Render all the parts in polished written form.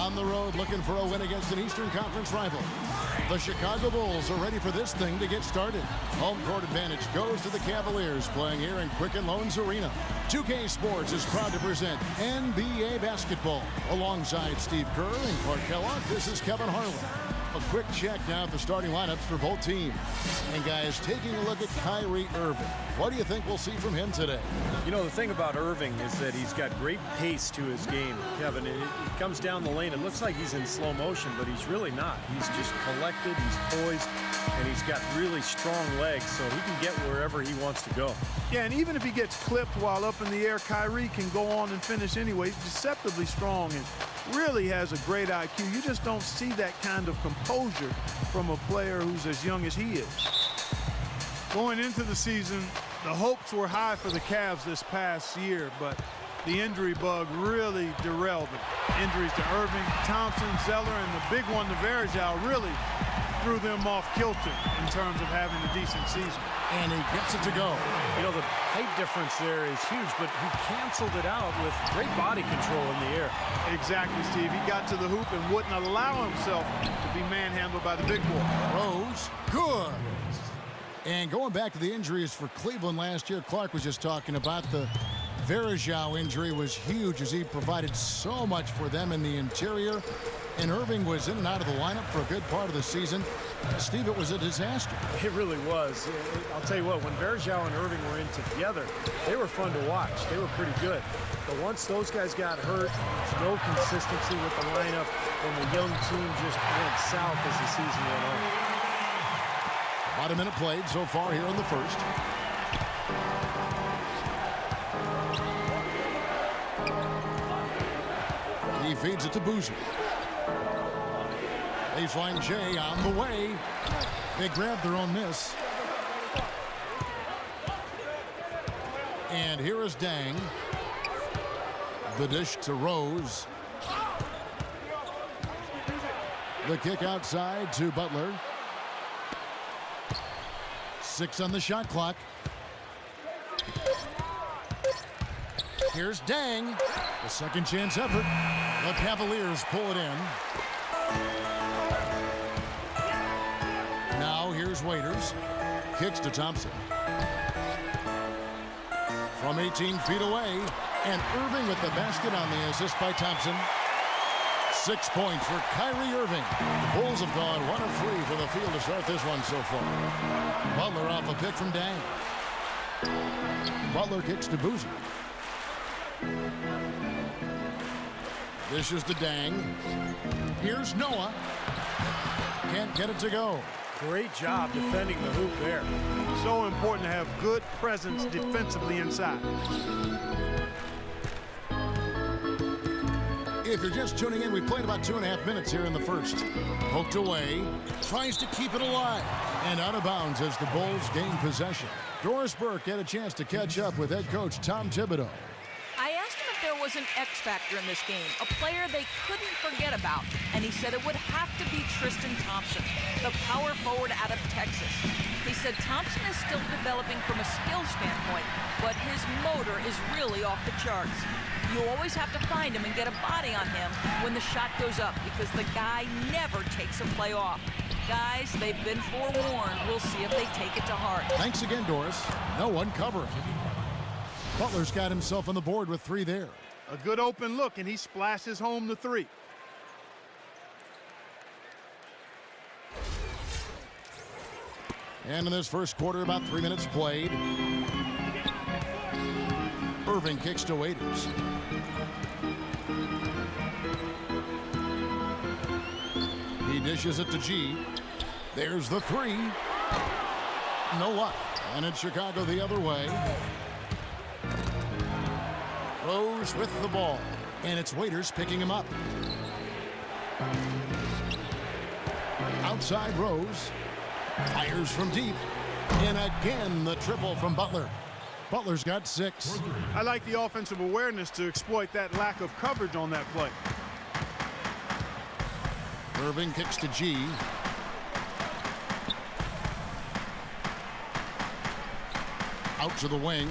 On the road looking for a win against an Eastern Conference rival. The Chicago Bulls are ready for this thing to get started. Home court advantage goes to the Cavaliers, playing here in Quicken Loans Arena. 2K Sports is proud to present NBA basketball. Alongside Steve Kerr and Clark Kellogg, this is Kevin Harlan. A quick check now at the starting lineups for both teams. And guys, taking a look at Kyrie Irving. What do you think we'll see from him today? You know, the thing about Irving is that he's got great pace to his game, Kevin. It comes down the lane. It looks like he's in slow motion, but he's really not. He's just collected, he's poised, and he's got really strong legs, so he can get wherever he wants to go. Yeah, and even if he gets clipped while up in the air, Kyrie can go on and finish anyway. He's deceptively strong and really has a great IQ. You just don't see that kind of composure from a player who's as young as he is. Going into the season, the hopes were high for the Cavs this past year, but the injury bug really derailed them. Injuries to Irving, Thompson, Zeller, and the big one, the Varejao, really threw them off kilter in terms of having a decent season. And he gets it to go. You know, the height difference there is huge, but he canceled it out with great body control in the air. Exactly, Steve. He got to the hoop and wouldn't allow himself to be manhandled by the big boy. Rose, good. And going back to the injuries for Cleveland last year, Clark was just talking about the Varejao injury was huge as he provided so much for them in the interior. And Irving was in and out of the lineup for a good part of the season. Steve, it was a disaster. It really was. I'll tell you what, when Varejao and Irving were in together, they were fun to watch. They were pretty good. But once those guys got hurt, there's no consistency with the lineup, and the young team just went south as the season went on. About a minute played so far here in the first. He feeds it to Boozer. Baseline Jay on the way. They grabbed their own miss. And here is Dang. The dish to Rose. The kick outside to Butler. 6 on the shot clock. Here's Dang. The second chance effort. The Cavaliers pull it in. Now here's Waiters. Kicks to Thompson. From 18 feet away. And Irving with the basket on the assist by Thompson. 6 points for Kyrie Irving. The Bulls have gone 1 of 3 from the field to start this one so far. Butler off a pick from Dang. Butler kicks to Boozer. Dishes to Dang. Here's Noah. Can't get it to go. Great job defending the hoop there. So important to have good presence defensively inside. If you're just tuning in, we played about 2.5 minutes here in the first. Poked away, tries to keep it alive, and out of bounds as the Bulls gain possession. Doris Burke had a chance to catch up with head coach Tom Thibodeau. I asked him if there was an X factor in this game, a player they couldn't forget about, and he said it would have to be Tristan Thompson, the power forward out of Texas. He said Thompson is still developing from a skill standpoint, but his motor is really off the charts. You always have to find him and get a body on him when the shot goes up because the guy never takes a play off. Guys, they've been forewarned. We'll see if they take it to heart. Thanks again, Doris. No one covering. Butler's got himself on the board with 3 there. A good open look, and he splashes home the 3. And in this first quarter, about 3 minutes played. Irving kicks to Waiters. He dishes it to G. There's the 3. No luck. And it's Chicago the other way. Rose with the ball. And it's Waiters picking him up. Outside Rose. Fires from deep. And again, the triple from Butler. Butler's got 6. I like the offensive awareness to exploit that lack of coverage on that play. Irving kicks to G. Out to the wing.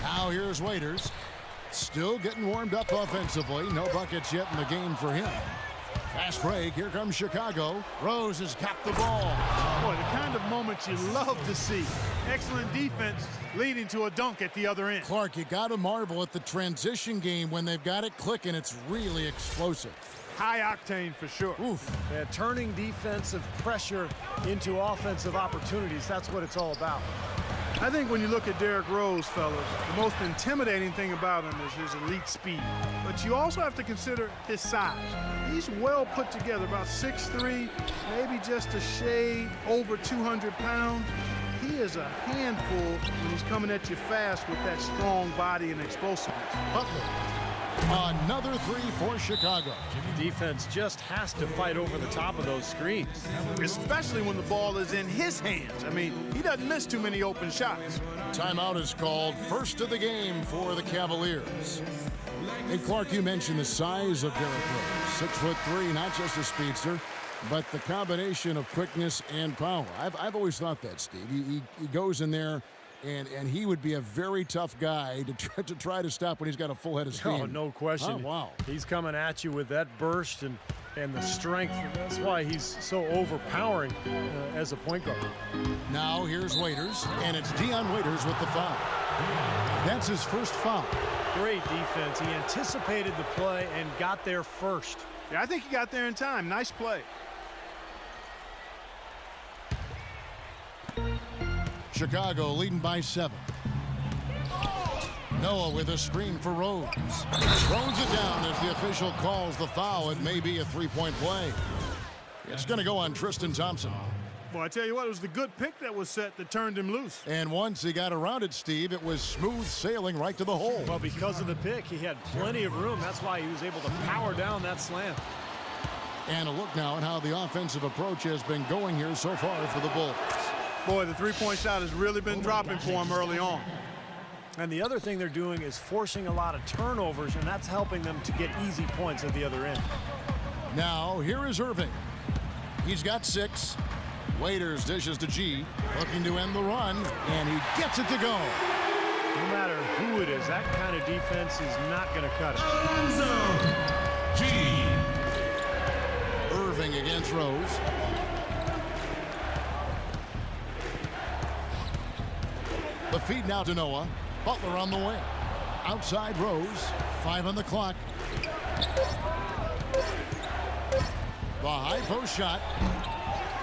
Now here's Waiters. Still getting warmed up offensively. No buckets yet in the game for him. Fast break. Here comes Chicago. Rose has got the ball. Boy, the kind of moments you love to see. Excellent defense leading to a dunk at the other end. Clark, you got to marvel at the transition game. When they've got it clicking, it's really explosive. High octane for sure. Oof. Yeah, turning defensive pressure into offensive opportunities. That's what it's all about. I think when you look at Derrick Rose, fellas, the most intimidating thing about him is his elite speed. But you also have to consider his size. He's well put together, about 6'3", maybe just a shade over 200 pounds. He is a handful when he's coming at you fast with that strong body and explosiveness. Butler, another three for Chicago. Defense just has to fight over the top of those screens. Especially when the ball is in his hands. I mean, he doesn't miss too many open shots. Timeout is called. First of the game for the Cavaliers. Hey, Clark, you mentioned the size of Derrick Rose. 6'3", not just a speedster, but the combination of quickness and power. I've always thought that, Steve. He goes in there, and he would be a very tough guy to try to stop when he's got a full head of steam. Oh, no question. Oh, wow. He's coming at you with that burst and the strength. That's why he's so overpowering as a point guard. Now here's Waiters, and it's Dion Waiters with the foul. That's his first foul. Great defense. He anticipated the play and got there first. Yeah, I think he got there in time. Nice play. Chicago leading by 7. Noah with a screen for Rose. Throws it down as the official calls the foul. It may be a three-point play. It's going to go on Tristan Thompson. Well, I tell you what, it was the good pick that was set that turned him loose. And once he got around it, Steve, it was smooth sailing right to the hole. Well, because of the pick, he had plenty of room. That's why he was able to power down that slam. And a look now at how the offensive approach has been going here so far for the Bulls. Boy, the three-point shot has really been dropping for him early on. And the other thing they're doing is forcing a lot of turnovers, and that's helping them to get easy points at the other end. Now, here is Irving. He's got 6. Waiters dishes to G, looking to end the run, and he gets it to go. No matter who it is, that kind of defense is not going to cut it. Alonzo G. Irving against Rose. The feed now to Noah. Butler on the wing. Outside Rose. 5 on the clock. The high post shot.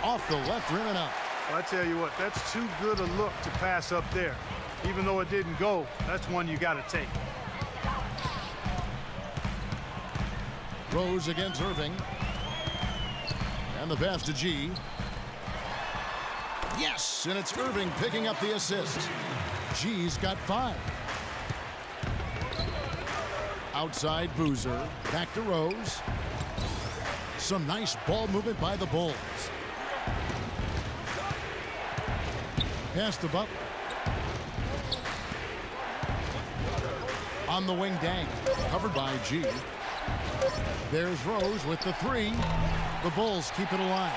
Off the left rim and out. Well, I tell you what, that's too good a look to pass up there. Even though it didn't go, that's one you got to take. Rose against Irving. And the pass to G. Yes, and it's Irving picking up the assist. G's got 5. Outside Boozer. Back to Rose. Some nice ball movement by the Bulls. Pass to Butler. On the wing, Dang. Covered by G. There's Rose with the 3. The Bulls keep it alive.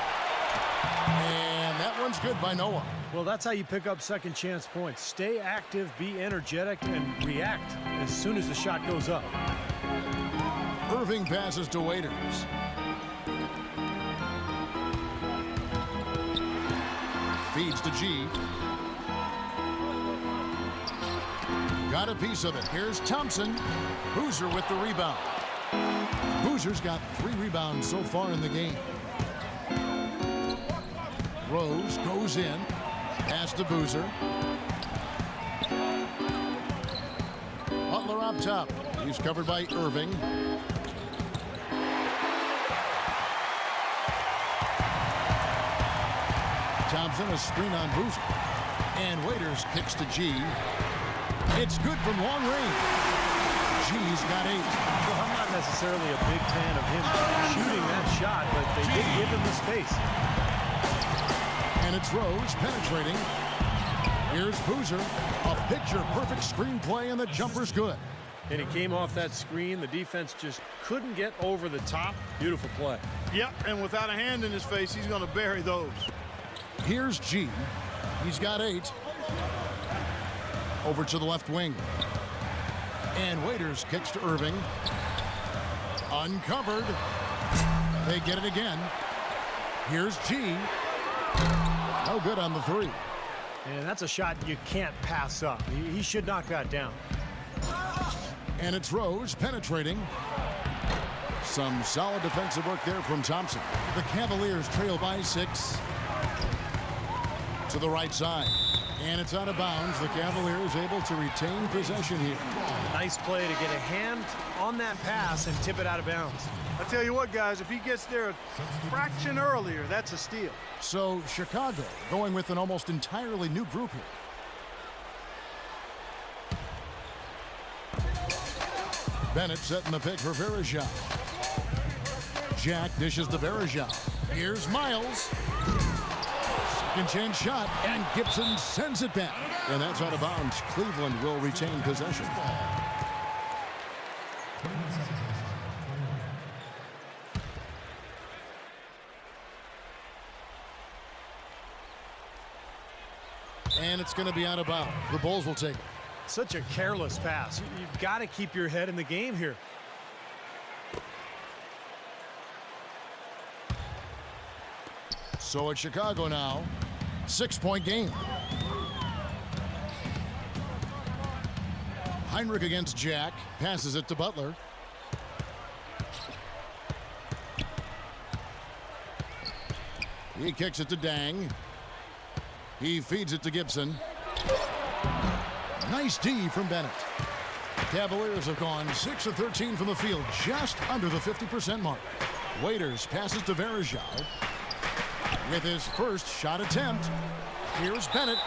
And that one's good by Noah. Well, that's how you pick up second chance points. Stay active, be energetic, and react as soon as the shot goes up. Irving passes to Waiters. Feeds to G. Got a piece of it. Here's Thompson. Boozer with the rebound. Boozer's got 3 rebounds so far in the game. Rose goes in. Pass to Boozer. Butler up top. He's covered by Irving. Thompson, a screen on Boozer. And Waiters kicks to G. It's good from long range. G's got 8. Well, I'm not necessarily a big fan of him shooting that shot, but they did give him the space. And it's Rose penetrating. Here's Boozer. A picture-perfect screenplay, and the jumper's good. And he came off that screen. The defense just couldn't get over the top. Beautiful play. Yep, and without a hand in his face, he's going to bury those. Here's G. He's got 8. Over to the left wing. And Waiters kicks to Irving. Uncovered. They get it again. Here's G. No good on the three. And that's a shot you can't pass up. He should knock that down. And it's Rose penetrating. Some solid defensive work there from Thompson. The Cavaliers trail by 6. To the right side. And it's out of bounds. The Cavaliers able to retain possession here. Nice play to get a hand on that pass and tip it out of bounds. I tell you what, guys, if he gets there a fraction earlier, that's a steal. So Chicago going with an almost entirely new group here. Bennett setting the pick for Varejao. Jack dishes to Varejao. Here's Miles. Second chance shot, and Gibson sends it back. And that's out of bounds. Cleveland will retain possession. And it's going to be out of bounds. The Bulls will take it. Such a careless pass. You've got to keep your head in the game here. So it's Chicago now. 6-point game. Heinrich against Jack. Passes it to Butler. He kicks it to Dang. He feeds it to Gibson. Nice D from Bennett. Cavaliers have gone 6 of 13 from the field, just under the 50% mark. Waiters passes to Varejao. With his first shot attempt, here's Bennett.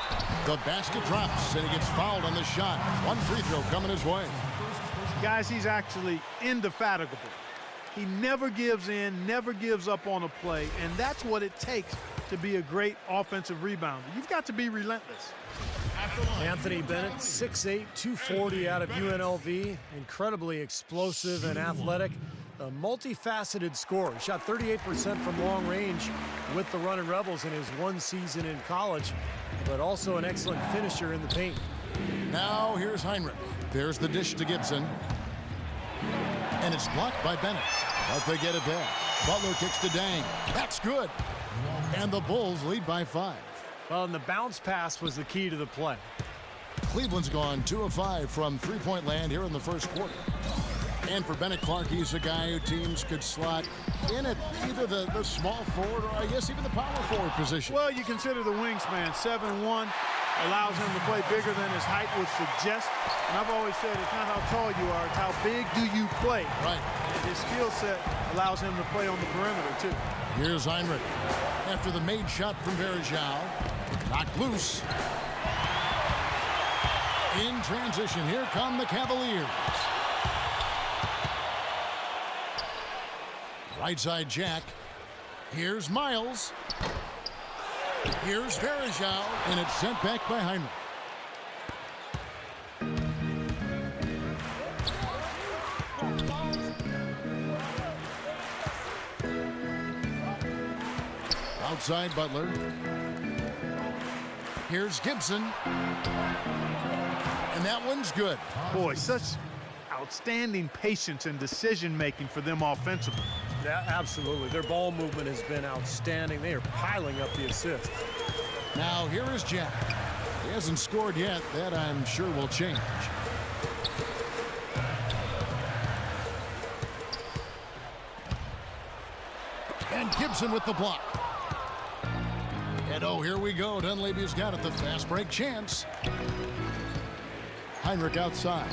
The basket drops, and he gets fouled on the shot. One free throw coming his way. Guys, he's actually indefatigable. He never gives in, never gives up on a play, and that's what it takes to be a great offensive rebounder. You've got to be relentless. Anthony Bennett, 6'8", 240 out of UNLV. Incredibly explosive and athletic. A multifaceted scorer. He shot 38% from long range with the Runnin' Rebels in his one season in college, but also an excellent finisher in the paint. Now here's Heinrich. There's the dish to Gibson. And it's blocked by Bennett. But they get it back. Butler kicks to Dang. That's good. And the Bulls lead by 5. Well, and the bounce pass was the key to the play. Cleveland's gone 2 of 5 from three-point land here in the first quarter. And for Bennett Clark, he's a guy who teams could slot in at either the small forward or I guess even the power forward position. Well, you consider the wingspan. 7'1", allows him to play bigger than his height would suggest. And I've always said it's not how tall you are, it's how big do you play. Right. And his skill set allows him to play on the perimeter, too. Here's Heinrich. After the made shot from Varejao, knocked loose. In transition, here come the Cavaliers. Right side Jack. Here's Miles. Here's Varejao, and it's sent back by Heinrich. Outside Butler. Here's Gibson. And that one's good. Boy, such outstanding patience and decision-making for them offensively. Yeah, absolutely. Their ball movement has been outstanding. They are piling up the assists. Now here is Jack. He hasn't scored yet. That I'm sure will change. And Gibson with the block. And oh, here we go. Dunleavy's got it. The fast break chance. Heinrich outside.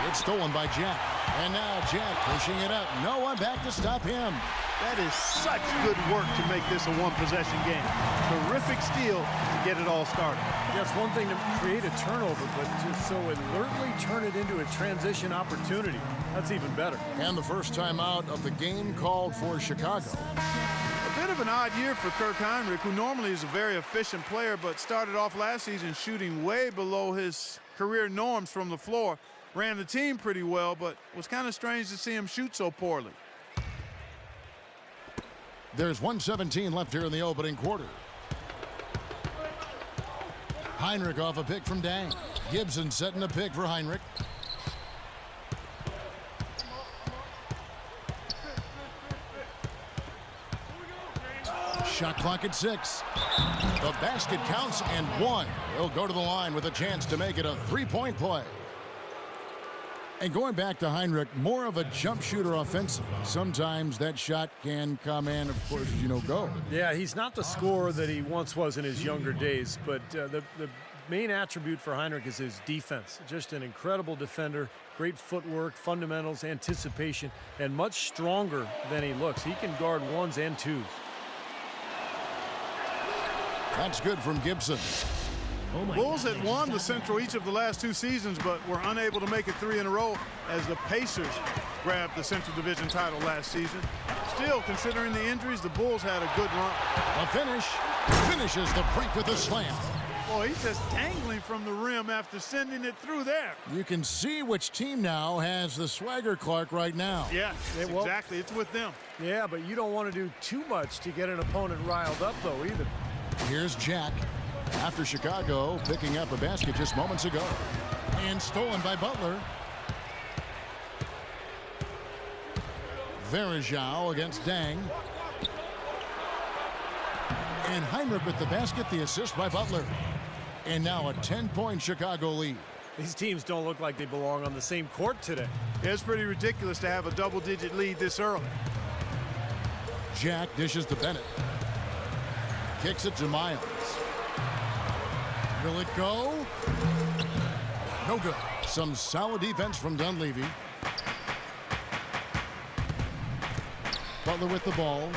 It's stolen by Jack. And now Jack pushing it up. No one back to stop him. That is such good work to make this a one-possession game. Terrific steal to get it all started. Yeah, it's one thing to create a turnover, but to so alertly turn it into a transition opportunity, that's even better. And the first time out of the game called for Chicago. A bit of an odd year for Kirk Heinrich, who normally is a very efficient player, but started off last season shooting way below his career norms from the floor. Ran the team pretty well, but was kind of strange to see him shoot so poorly. There's 1:17 left here in the opening quarter. Heinrich off a pick from Dang. Gibson setting a pick for Heinrich. Shot clock at 6. The basket counts and 1. He'll go to the line with a chance to make it a three-point play. And going back to Hinrich, more of a jump shooter offensively. Sometimes that shot can come in, of course, as you know, go. Yeah, he's not the scorer that he once was in his younger days, but the main attribute for Hinrich is his defense. Just an incredible defender, great footwork, fundamentals, anticipation, and much stronger than he looks. He can guard ones and twos. That's good from Gibson. Bulls had won the Central each of the last 2 seasons, but were unable to make it 3 in a row as the Pacers grabbed the Central Division title last season. Still, considering the injuries, the Bulls had a good run. A finish. Finishes the break with a slam. Boy, he's just dangling from the rim after sending it through there. You can see which team now has the swagger Clark right now. Yeah, exactly. It's with them. Yeah, but you don't want to do too much to get an opponent riled up, though, either. Here's Jack. After Chicago picking up a basket just moments ago. And stolen by Butler. Varejao against Dang. And Hinrich with the basket, the assist by Butler. And now a 10-point Chicago lead. These teams don't look like they belong on the same court today. It's pretty ridiculous to have a double-digit lead this early. Jack dishes to Bennett. Kicks it to Miles. Will it go? No good. Some solid defense from Dunleavy. Butler with the ball.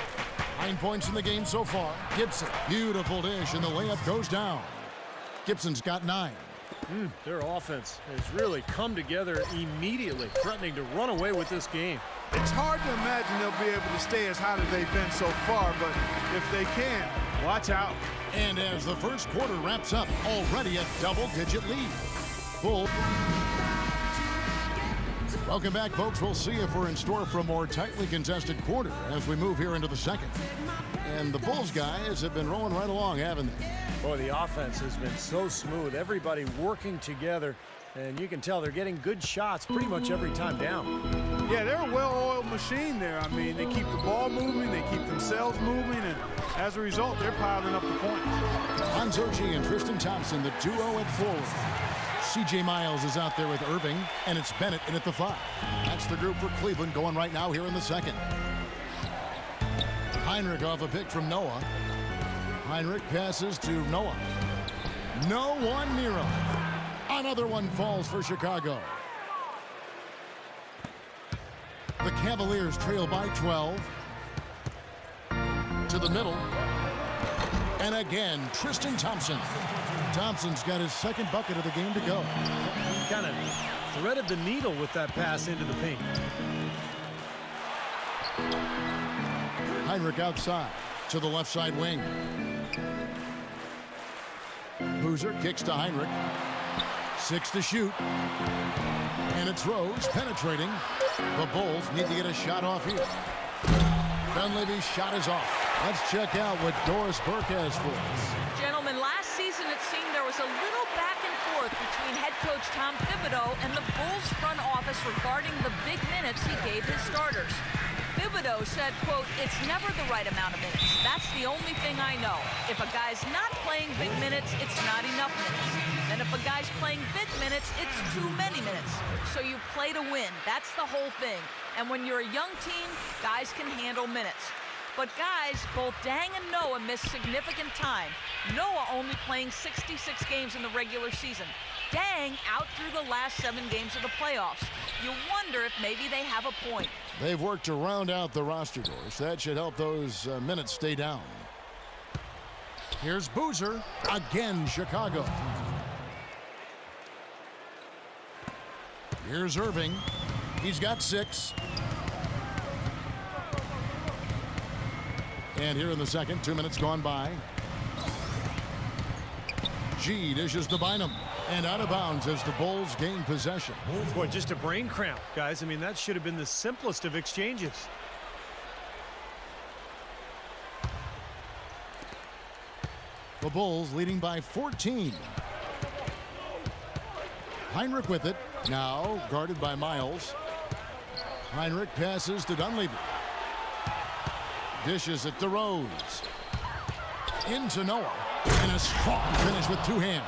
9 points in the game so far. Gibson. Beautiful dish, and the layup goes down. Gibson's got 9. Their offense has really come together immediately, threatening to run away with this game. It's hard to imagine they'll be able to stay as hot as they've been so far, but if they can, watch out. And as the first quarter wraps up, already a double-digit lead. Bull. Welcome back, folks. We'll see if we're in store for a more tightly contested quarter as we move here into the second. And the Bulls guys have been rolling right along, haven't they? Boy, the offense has been so smooth. Everybody working together, and you can tell they're getting good shots pretty much every time down. Yeah, they're a well-oiled machine there. I mean, they keep the ball moving, they keep themselves moving, and as a result, they're piling up the points. Lonzo G and Tristan Thompson, the duo at forward. C.J. Miles is out there with Irving, and it's Bennett in at the 5. That's the group for Cleveland going right now here in the second. Hinrich off a pick from Noah. Hinrich passes to Noah. No one near him. Another one falls for Chicago. The Cavaliers trail by 12. To the middle. And again, Tristan Thompson. Thompson's got his second bucket of the game to go. He kind of threaded the needle with that pass into the paint. Hinrich outside to the left side wing. Boozer kicks to Hinrich. 6 to shoot. And it's Rose penetrating. The Bulls need to get a shot off here. Dunleavy's shot is off. Let's check out what Doris Burke has for us. Gentlemen, last season it seemed there was a little back and forth between head coach Tom Thibodeau and the Bulls front office regarding the big minutes he gave his starters. Thibodeau said, quote, "It's never the right amount of minutes. That's the only thing I know. If a guy's not playing big minutes, it's not enough minutes. And if a guy's playing big minutes, it's too many minutes. So you play to win. That's the whole thing. And when you're a young team, guys can handle minutes." But guys, both Dang and Noah missed significant time. Noah only playing 66 games in the regular season. Dang out through the last 7 games of the playoffs. You wonder if maybe they have a point. They've worked to round out the roster, Doris. That should help those minutes stay down. Here's Boozer. Again, Chicago. Here's Irving. He's got 6. And here in the second, 2 minutes gone by. G dishes to Bynum. And out of bounds as the Bulls gain possession. Boy, just a brain cramp, guys. I mean, that should have been the simplest of exchanges. The Bulls leading by 14. Hinrich with it. Now guarded by Miles. Hinrich passes to Dunleavy. Dishes it to Rose. into Noah. And a strong finish with two hands.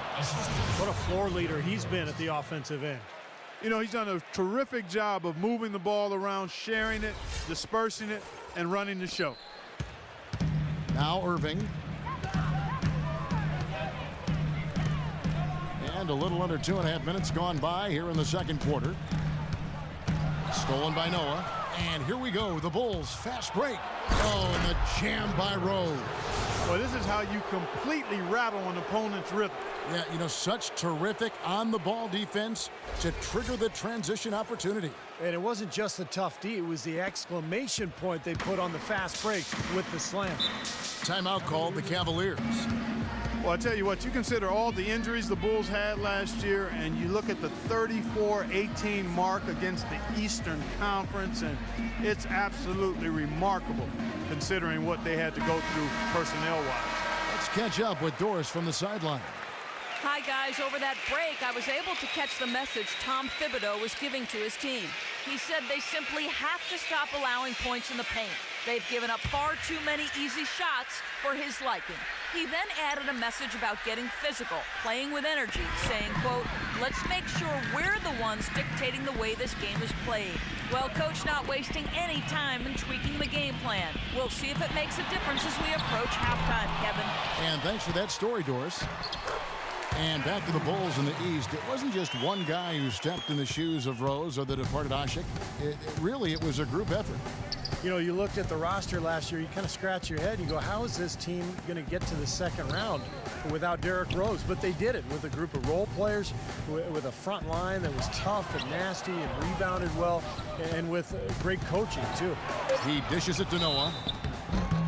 What a floor leader he's been at the offensive end. You know, he's done a terrific job of moving the ball around, sharing it, dispersing it, and running the show. Now Irving. And a little under 2.5 minutes gone by here in the second quarter. Stolen by Noah. And here we go. The Bulls fast break. Oh, and the jam by Rose. Well, this is how you completely rattle an opponent's rhythm. Yeah, you know, such terrific on-the-ball defense to trigger the transition opportunity. And it wasn't just the tough D, it was the exclamation point they put on the fast break with the slam. Timeout called the Cavaliers. Well, I tell you what, you consider all the injuries the Bulls had last year, and you look at the 34-18 mark against the Eastern Conference, and it's absolutely remarkable considering what they had to go through personnel-wise. Let's catch up with Doris from the sideline. Hi, guys. Over that break, I was able to catch the message Tom Thibodeau was giving to his team. He said they simply have to stop allowing points in the paint. They've given up far too many easy shots for his liking. He then added a message about getting physical, playing with energy, saying, quote, "Let's make sure we're the ones dictating the way this game is played." Well, Coach not wasting any time in tweaking the game plan. We'll see if it makes a difference as we approach halftime, Kevin. And thanks for that story, Doris. And back to the Bulls in the East. It wasn't just one guy who stepped in the shoes of Rose or the departed Asik. It was a group effort. You know, you looked at the roster last year, you kind of scratch your head. You go, how is this team going to get to the second round without Derrick Rose? But they did it with a group of role players, with a front line that was tough and nasty and rebounded well, and with great coaching, too. He dishes it to Noah.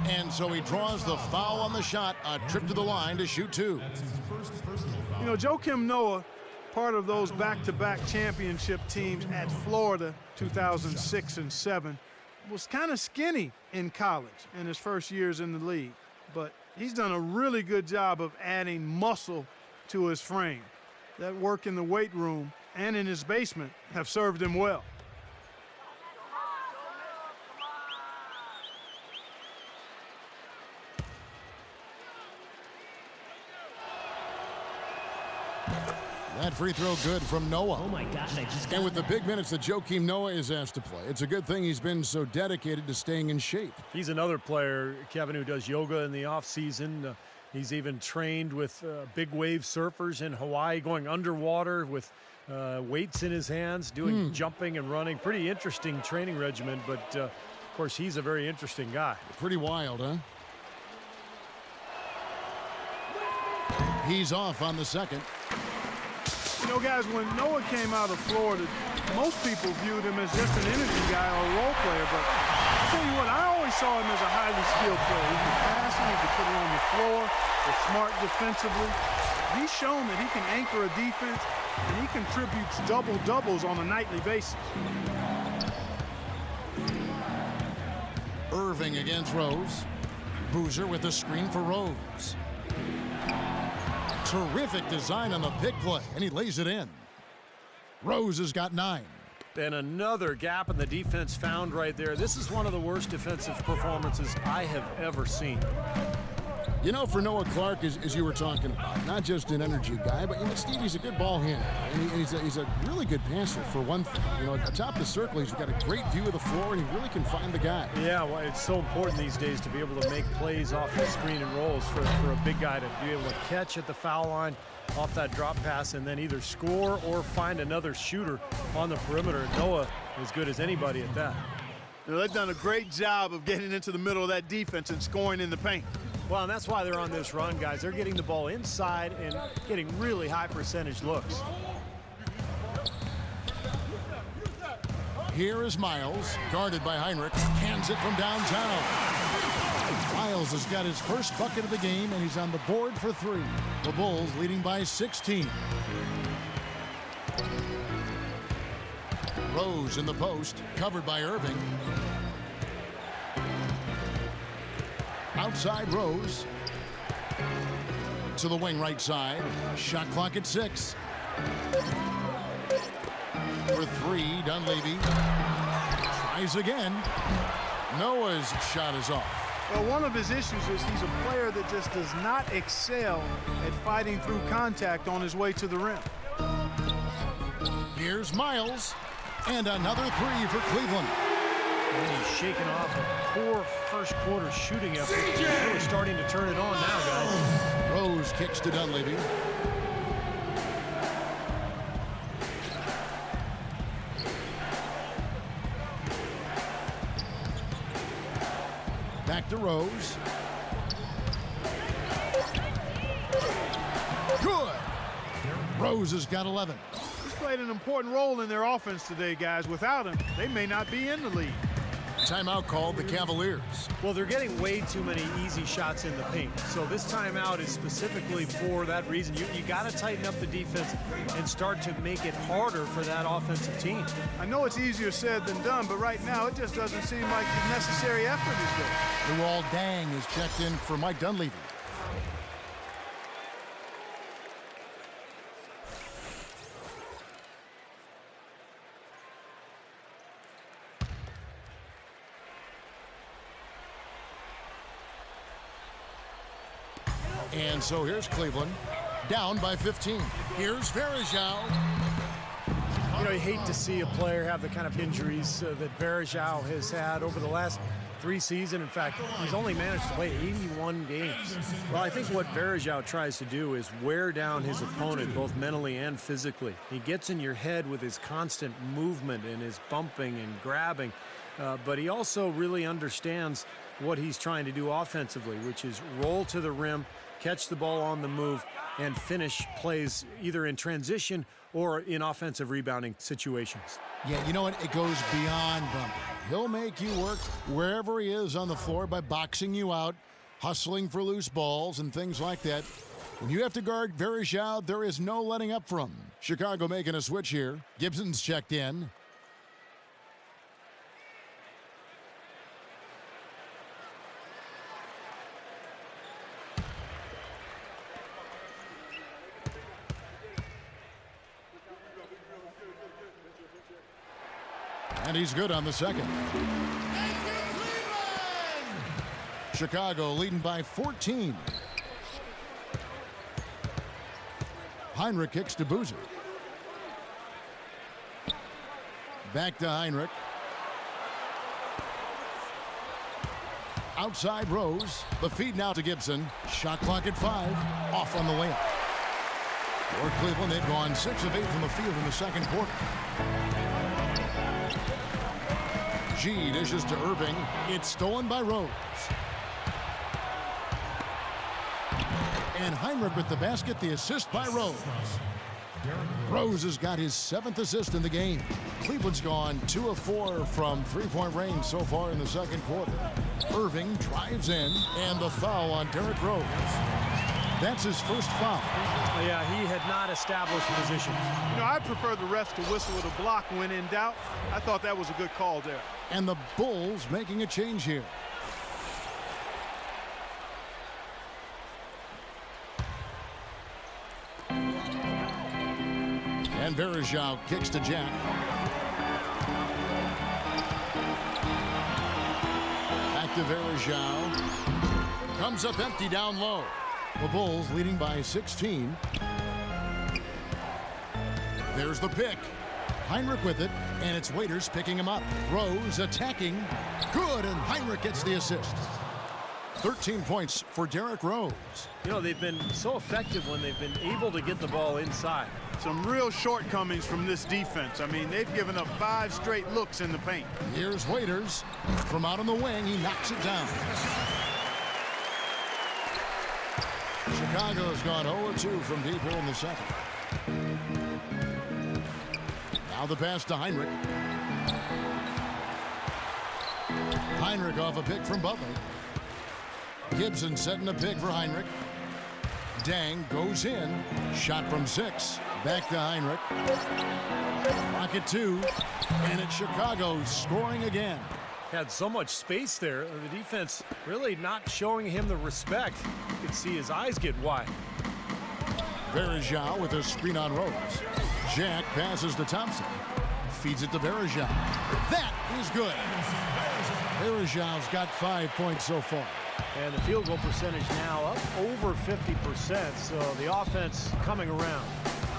And so he draws the foul on the shot, a trip to the line to shoot two. You know, Joakim Noah, part of those back-to-back championship teams at Florida, 2006 and 7, was kind of skinny in college in his first years in the league. But he's done a really good job of adding muscle to his frame. That work in the weight room and in his basement have served him well. That free throw good from Noah. Oh my gosh, I just got And with the that. big minutes that Joakim Noah is asked to play, it's a good thing he's been so dedicated to staying in shape. He's another player, Kevin, who does yoga in the offseason. He's even trained with big wave surfers in Hawaii, going underwater with weights in his hands, doing jumping and running. Pretty interesting training regimen, but of course, he's a very interesting guy. Pretty wild, huh? He's off on the second. You know, guys, when Noah came out of Florida, most people viewed him as just an energy guy or a role player. But I'll tell you what, I always saw him as a highly skilled player. He could pass it, he could put it on the floor, was smart defensively. He's shown that he can anchor a defense, and he contributes double-doubles on a nightly basis. Irving against Rose. Boozer with a screen for Rose. Terrific design on the pick play, and he lays it in. Rose has got 9. And another gap in the defense found right there. This is one of the worst defensive performances I have ever seen. You know, for Noah Clark, as you were talking about, not just an energy guy, but, you know, Steve, he's a good ball handler. And he's a really good passer, for one thing. You know, atop the circle, he's got a great view of the floor, and he really can find the guy. Yeah, well, it's so important these days to be able to make plays off the screen and rolls for a big guy to be able to catch at the foul line off that drop pass and then either score or find another shooter on the perimeter. Noah as good as anybody at that. You know, they've done a great job of getting into the middle of that defense and scoring in the paint. Well, and that's why they're on this run, guys. They're getting the ball inside and getting really high percentage looks. Here is Miles, guarded by Heinrich, hands it from downtown. Miles has got his first bucket of the game, and he's on the board for 3. The Bulls leading by 16. Rose in the post, covered by Irving. Outside Rose. To the wing right side. Shot clock at 6. For 3, Dunleavy. Tries again. Noah's shot is off. Well, one of his issues is he's a player that just does not excel at fighting through contact on his way to the rim. Here's Miles, and another three for Cleveland. And he's shaking off a poor first quarter shooting effort. He's really starting to turn it on now, guys. Rose kicks to Dunleavy. Back to Rose. Good. Rose has got 11. He's played an important role in their offense today, guys. Without him, they may not be in the lead. Timeout called the Cavaliers. Well, they're getting way too many easy shots in the paint. So this timeout is specifically for that reason. You got to tighten up the defense and start to make it harder for that offensive team. I know it's easier said than done, but right now it just doesn't seem like the necessary effort is there. Luol Deng is checked in for Mike Dunleavy. And so here's Cleveland, down by 15. Here's Varejao. You know, you hate to see a player have the kind of injuries that Varejao has had over the last 3 seasons. In fact, he's only managed to play 81 games. Well, I think what Varejao tries to do is wear down his opponent both mentally and physically. He gets in your head with his constant movement and his bumping and grabbing, but he also really understands what he's trying to do offensively, which is roll to the rim, catch the ball on the move, and finish plays either in transition or in offensive rebounding situations. Yeah, you know what? It goes beyond bumping. He'll make you work wherever he is on the floor by boxing you out, hustling for loose balls and things like that. When you have to guard Varejao, there is no letting up from. Chicago making a switch here. Gibson's checked in. And he's good on the second. Chicago leading by 14. Heinrich kicks to Boozer. Back to Heinrich. Outside Rose. The feed now to Gibson. Shot clock at 5. Off on the layup. For Cleveland, they've gone 6 of 8 from the field in the second quarter. G dishes to Irving. It's stolen by Rose. And Heinrich with the basket, the assist by Rose. Rose has got his 7th assist in the game. Cleveland's gone 2 of 4 from three-point range so far in the second quarter. Irving drives in, and the foul on Derrick Rose. That's his first foul. Yeah, he had not established position. You know, I prefer the refs to whistle with a block when in doubt. I thought that was a good call there. And the Bulls making a change here. And Varejao kicks to Jack. Back to Varejao. Comes up empty down low. The Bulls leading by 16. There's the pick. Heinrich with it, and it's Waiters picking him up. Rose attacking. Good, and Heinrich gets the assist. 13 points for Derrick Rose. You know, they've been so effective when they've been able to get the ball inside. Some real shortcomings from this defense. I mean, they've given up 5 straight looks in the paint. Here's Waiters. From out on the wing, he knocks it down. Chicago's gone 0-2 from deep here in the second. Now the pass to Heinrich. Heinrich off a pick from Butler. Gibson setting a pick for Heinrich. Deng goes in. Shot from 6. Back to Heinrich. Rocket 2. And it's Chicago scoring again. Had so much space there. The defense really not showing him the respect. You could see his eyes get wide. Varejao with a screen on Rose. Jack passes to Thompson. feeds it to Varejao. That is good. Varejão's got 5 points so far. And the field goal percentage now up over 50%, so the offense coming around.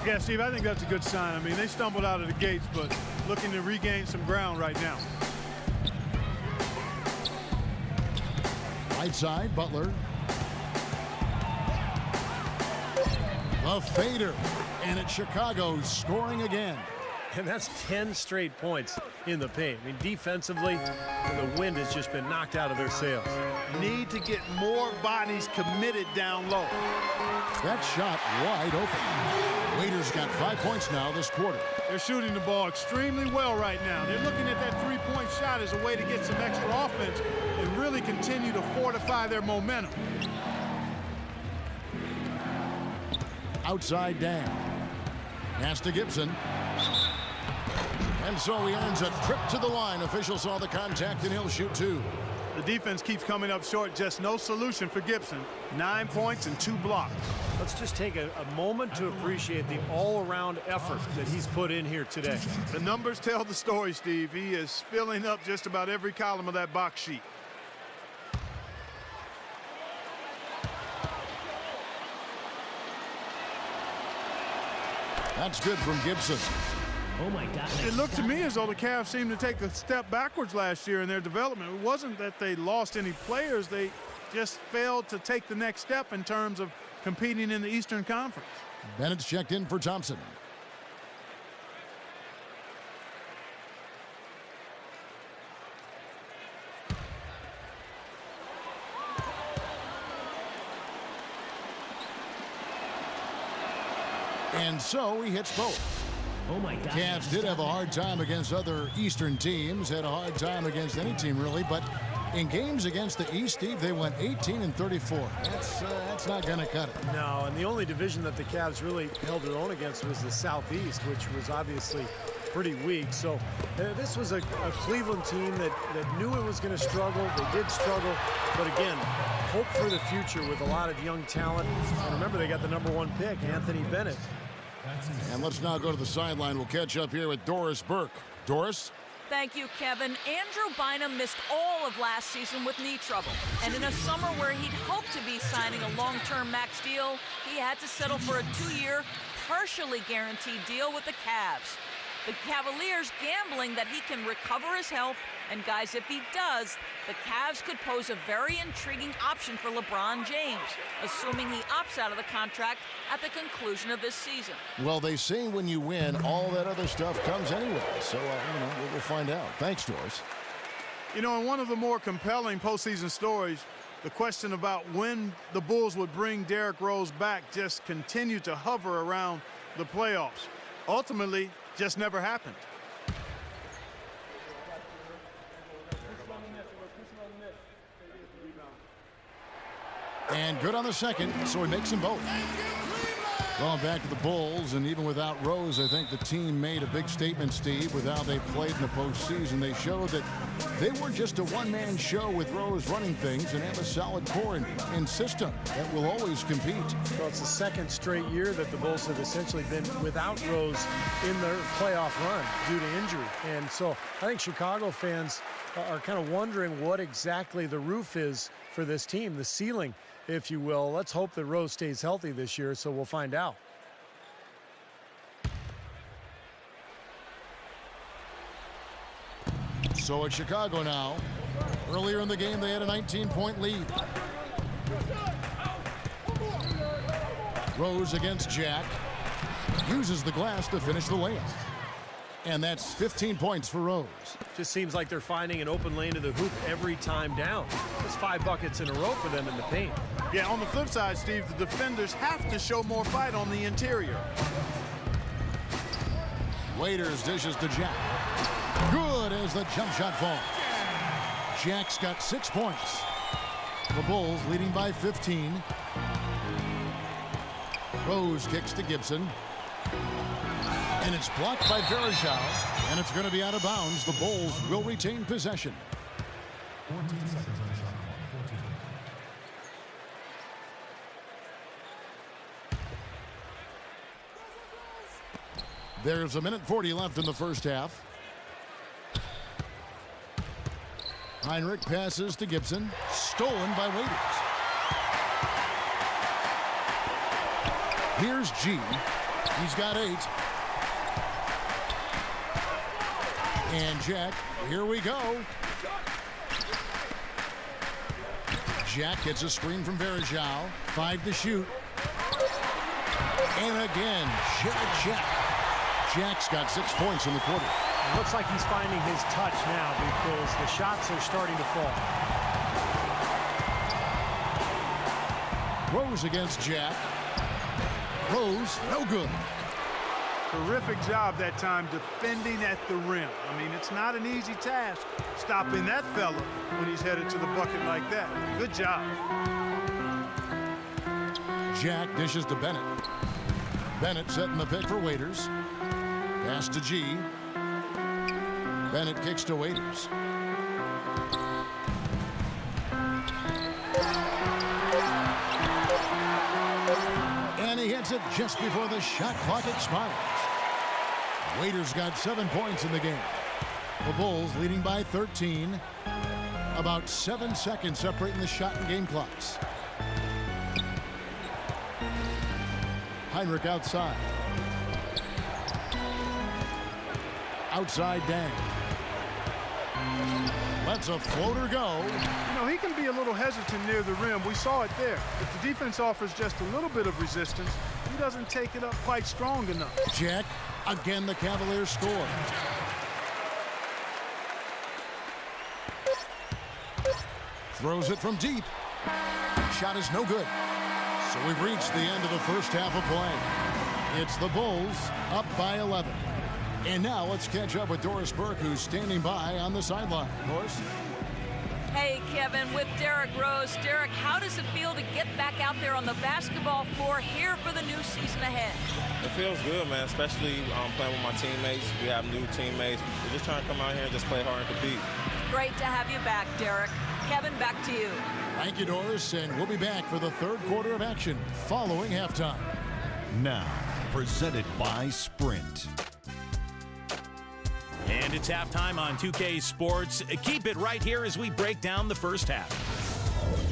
Yeah, Steve, I think that's a good sign. I mean, they stumbled out of the gates, but looking to regain some ground right now. Right side, Butler. A fader. And it's Chicago scoring again. And that's 10 straight points in the paint. I mean, defensively, the wind has just been knocked out of their sails. Need to get more bodies committed down low. That shot wide open. Waiters got 5 points now this quarter. They're shooting the ball extremely well right now. They're looking at that three-point shot as a way to get some extra offense and really continue to fortify their momentum. Outside Dan. Pass to Gibson. And so he earns a trip to the line. Officials saw the contact and he'll shoot 2. The defense keeps coming up short. Just no solution for Gibson. 9 points and 2 blocks. Let's just take a moment to appreciate the all-around effort that he's put in here today. The numbers tell the story, Steve. He is filling up just about every column of that box sheet. That's good from Gibson. Oh my God. It looked to me as though the Cavs seemed to take a step backwards last year in their development. It wasn't that they lost any players. They just failed to take the next step in terms of competing in the Eastern Conference. Bennett's checked in for Thompson. And so he hits both. Oh my God. Cavs did have a hard time against other Eastern teams, had a hard time against any team really, but in games against the East, Steve, they went 18-34. That's not going to cut it. No, and the only division that the Cavs really held their own against was the Southeast, which was obviously pretty weak. So this was a Cleveland team that knew it was going to struggle. They did struggle, but again, hope for the future with a lot of young talent. And remember, they got the #1 pick, Anthony Bennett. And let's now go to the sideline. We'll catch up here with Doris Burke. Doris? Thank you, Kevin. Andrew Bynum missed all of last season with knee trouble. And in a summer where he'd hoped to be signing a long-term max deal, he had to settle for a 2-year, partially guaranteed deal with the Cavs. The Cavaliers gambling that he can recover his health, and guys, if he does, the Cavs could pose a very intriguing option for LeBron James, assuming he opts out of the contract at the conclusion of this season. Well, they say when you win, all that other stuff comes anyway. So, we'll find out. Thanks, Doris. You know, in one of the more compelling postseason stories, the question about when the Bulls would bring Derrick Rose back just continued to hover around the playoffs. Ultimately, just never happened. And good on the second, so he makes them both. Going back to the Bulls, and even without Rose, I think the team made a big statement, Steve, with how they played in the postseason. They showed that they were just a one-man show with Rose running things and have a solid core and system that will always compete. So it's the second straight year that the Bulls have essentially been without Rose in their playoff run due to injury. And so I think Chicago fans are kind of wondering what exactly the roof is for this team, the ceiling, if you will. Let's hope that Rose stays healthy this year, so we'll find out. So it's Chicago now. Earlier in the game, they had a 19-point lead. Rose against Jack. Uses the glass to finish the layup. And that's 15 points for Rose. Just seems like they're finding an open lane to the hoop every time down. It's 5 buckets in a row for them in the paint. Yeah, on the flip side, Steve, the defenders have to show more fight on the interior. Waiters dishes to Jack. Good as the jump shot falls. Jack's got 6 points. The Bulls leading by 15. Rose kicks to Gibson. And it's blocked by Varejao. And it's going to be out of bounds. The Bulls will retain possession. 14 seconds on the shot clock. 14. There's a minute 40 left in the first half. Heinrich passes to Gibson. Stolen by Waiters. Here's G. He's got 8. And Jack, here we go. Jack gets a screen from Varejao. 5 to shoot. And again, Jack. Jack's got 6 points in the quarter. It looks like he's finding his touch now because the shots are starting to fall. Rose against Jack. Rose, no good. Terrific job that time defending at the rim. I mean, it's not an easy task stopping that fella when he's headed to the bucket like that. Good job. Jack dishes to Bennett. Bennett setting the pick for Waiters. Pass to G. Bennett kicks to Waiters. And he hits it just before the shot clock expires. Waiters got 7 points in the game. The Bulls leading by 13. About 7 seconds separating the shot and game clocks. Heinrich outside. Outside Dang. Lets a floater go. You know, he can be a little hesitant near the rim. We saw it there. If the defense offers just a little bit of resistance, he doesn't take it up quite strong enough. Jack, again the Cavaliers score. Throws it from deep. Shot is no good. So we've reached the end of the first half of play. It's the Bulls up by 11. And now let's catch up with Doris Burke, who's standing by on the sideline. Doris? Hey, Kevin, with Derrick Rose. Derrick, how does it feel to get back out there on the basketball floor here for the new season ahead? It feels good, man, especially playing with my teammates. We have new teammates. We're just trying to come out here and just play hard and compete. Great to have you back, Derrick. Kevin, back to you. Thank you, Doris, and we'll be back for the third quarter of action following halftime. Now, presented by Sprint. And it's halftime on 2K Sports. Keep it right here as we break down the first half.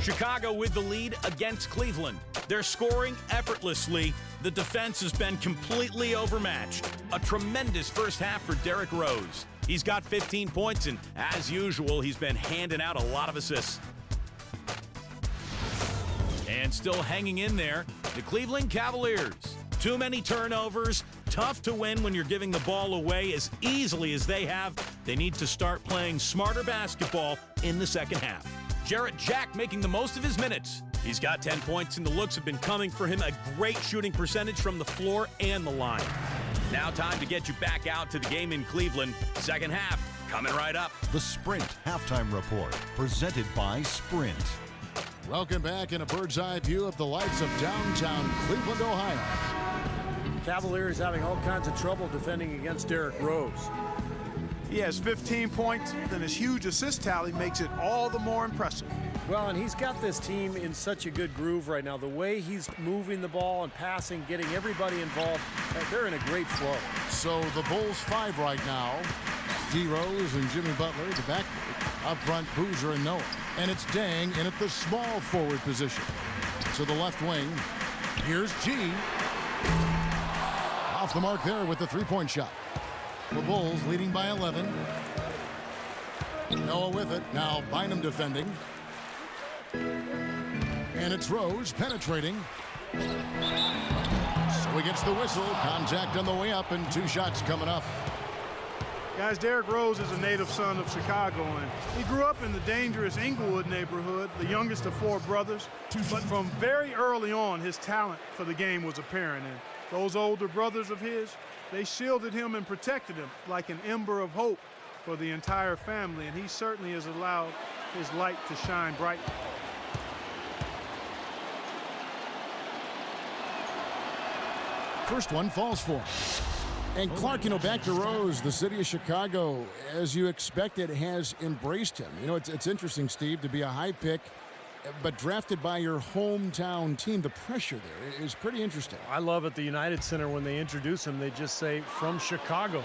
Chicago with the lead against Cleveland. They're scoring effortlessly. The defense has been completely overmatched. A tremendous first half for Derrick Rose. He's got 15 points, and as usual, he's been handing out a lot of assists. And still hanging in there, the Cleveland Cavaliers. Too many turnovers. Tough to win when you're giving the ball away as easily as they have. They need to start playing smarter basketball in the second half. Jarrett Jack making the most of his minutes. He's got 10 points, and the looks have been coming for him. A great shooting percentage from the floor and the line. Now time to get you back out to the game in Cleveland. Second half coming right up. The Sprint Halftime Report, presented by Sprint. Welcome back in a bird's eye view of the lights of downtown Cleveland, Ohio. Cavaliers having all kinds of trouble defending against Derrick Rose. He has 15 points, then his huge assist tally makes it all the more impressive. Well, and he's got this team in such a good groove right now. The way he's moving the ball and passing, getting everybody involved, they're in a great flow. So the Bulls 5 right now. D. Rose and Jimmy Butler, the backcourt. Up front, Boozer and Noah. And it's Dang in at the small forward position. To the left wing, here's G. Off the mark there with the three-point shot. The Bulls leading by 11. Noah with it. Now Bynum defending. And it's Rose penetrating. So he gets the whistle. Contact on the way up and 2 shots coming up. Guys, Derrick Rose is a native son of Chicago, and he grew up in the dangerous Inglewood neighborhood, the youngest of 4 brothers. But from very early on, his talent for the game was apparent. And those older brothers of his, they shielded him and protected him like an ember of hope for the entire family, and he certainly has allowed his light to shine brightly. First one falls for him. And Clark, back to Rose, the city of Chicago, as you expected, has embraced him. It's interesting, Steve, to be a high pick but drafted by your hometown team. The pressure there is pretty interesting. I love at the United Center when they introduce him, they just say, from Chicago,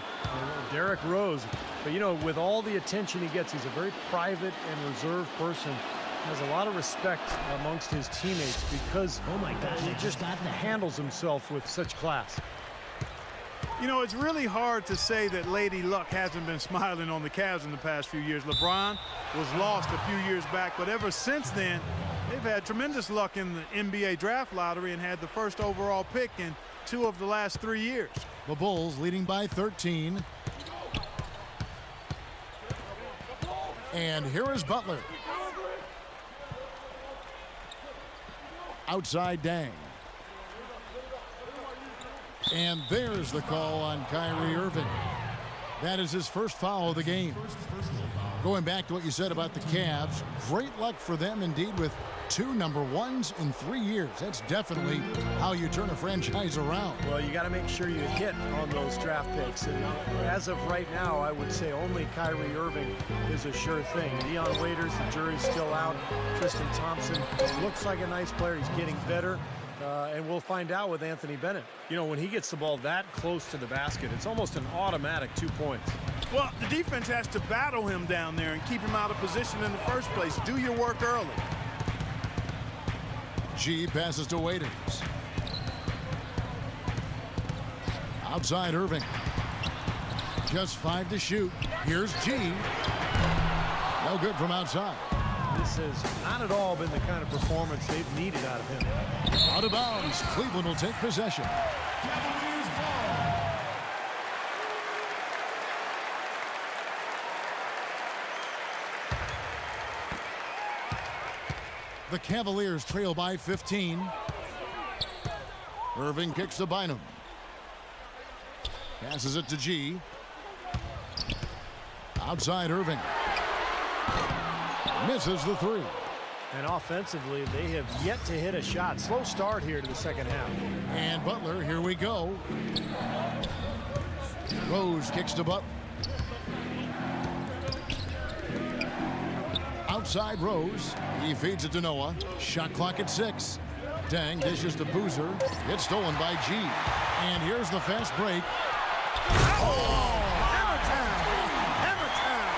Derrick Rose. But, you know, with all the attention he gets, he's a very private and reserved person. Has a lot of respect amongst his teammates because Oh my gosh, he I just just got that. handles himself with such class. You know, it's really hard to say that Lady Luck hasn't been smiling on the Cavs in the past few years. LeBron was lost a few years back, but ever since then, they've had tremendous luck in the NBA draft lottery and had the first overall pick in 2 of the last 3 years. The Bulls leading by 13. And here is Butler. Outside Dang. And there's the call on Kyrie Irving. That is his first foul of the game. Going back to what you said about the Cavs, great luck for them indeed with 2 number 1s in 3 years. That's definitely how you turn a franchise around. Well, you got to make sure you hit on those draft picks. And as of right now, I would say only Kyrie Irving is a sure thing. Dion Waiters, the jury's still out. Tristan Thompson looks like a nice player. He's getting better. And we'll find out with Anthony Bennett. You know, when he gets the ball that close to the basket, it's almost an automatic 2 points. Well, the defense has to battle him down there and keep him out of position in the first place. Do your work early. G passes to Waiters. Outside Irving. Just 5 to shoot. Here's G. No good from outside. This has not at all been the kind of performance they've needed out of him. Out of bounds. Cleveland will take possession. The Cavaliers trail by 15. Irving kicks to Bynum. Passes it to G. Outside Irving. Misses the 3. And offensively, they have yet to hit a shot. Slow start here to the second half. And Butler, here we go. Rose kicks to Butler. Outside Rose. He feeds it to Noah. Shot clock at 6. Dang dishes to Boozer. It's stolen by G. And here's the fast break. Hammer time! Hammer time!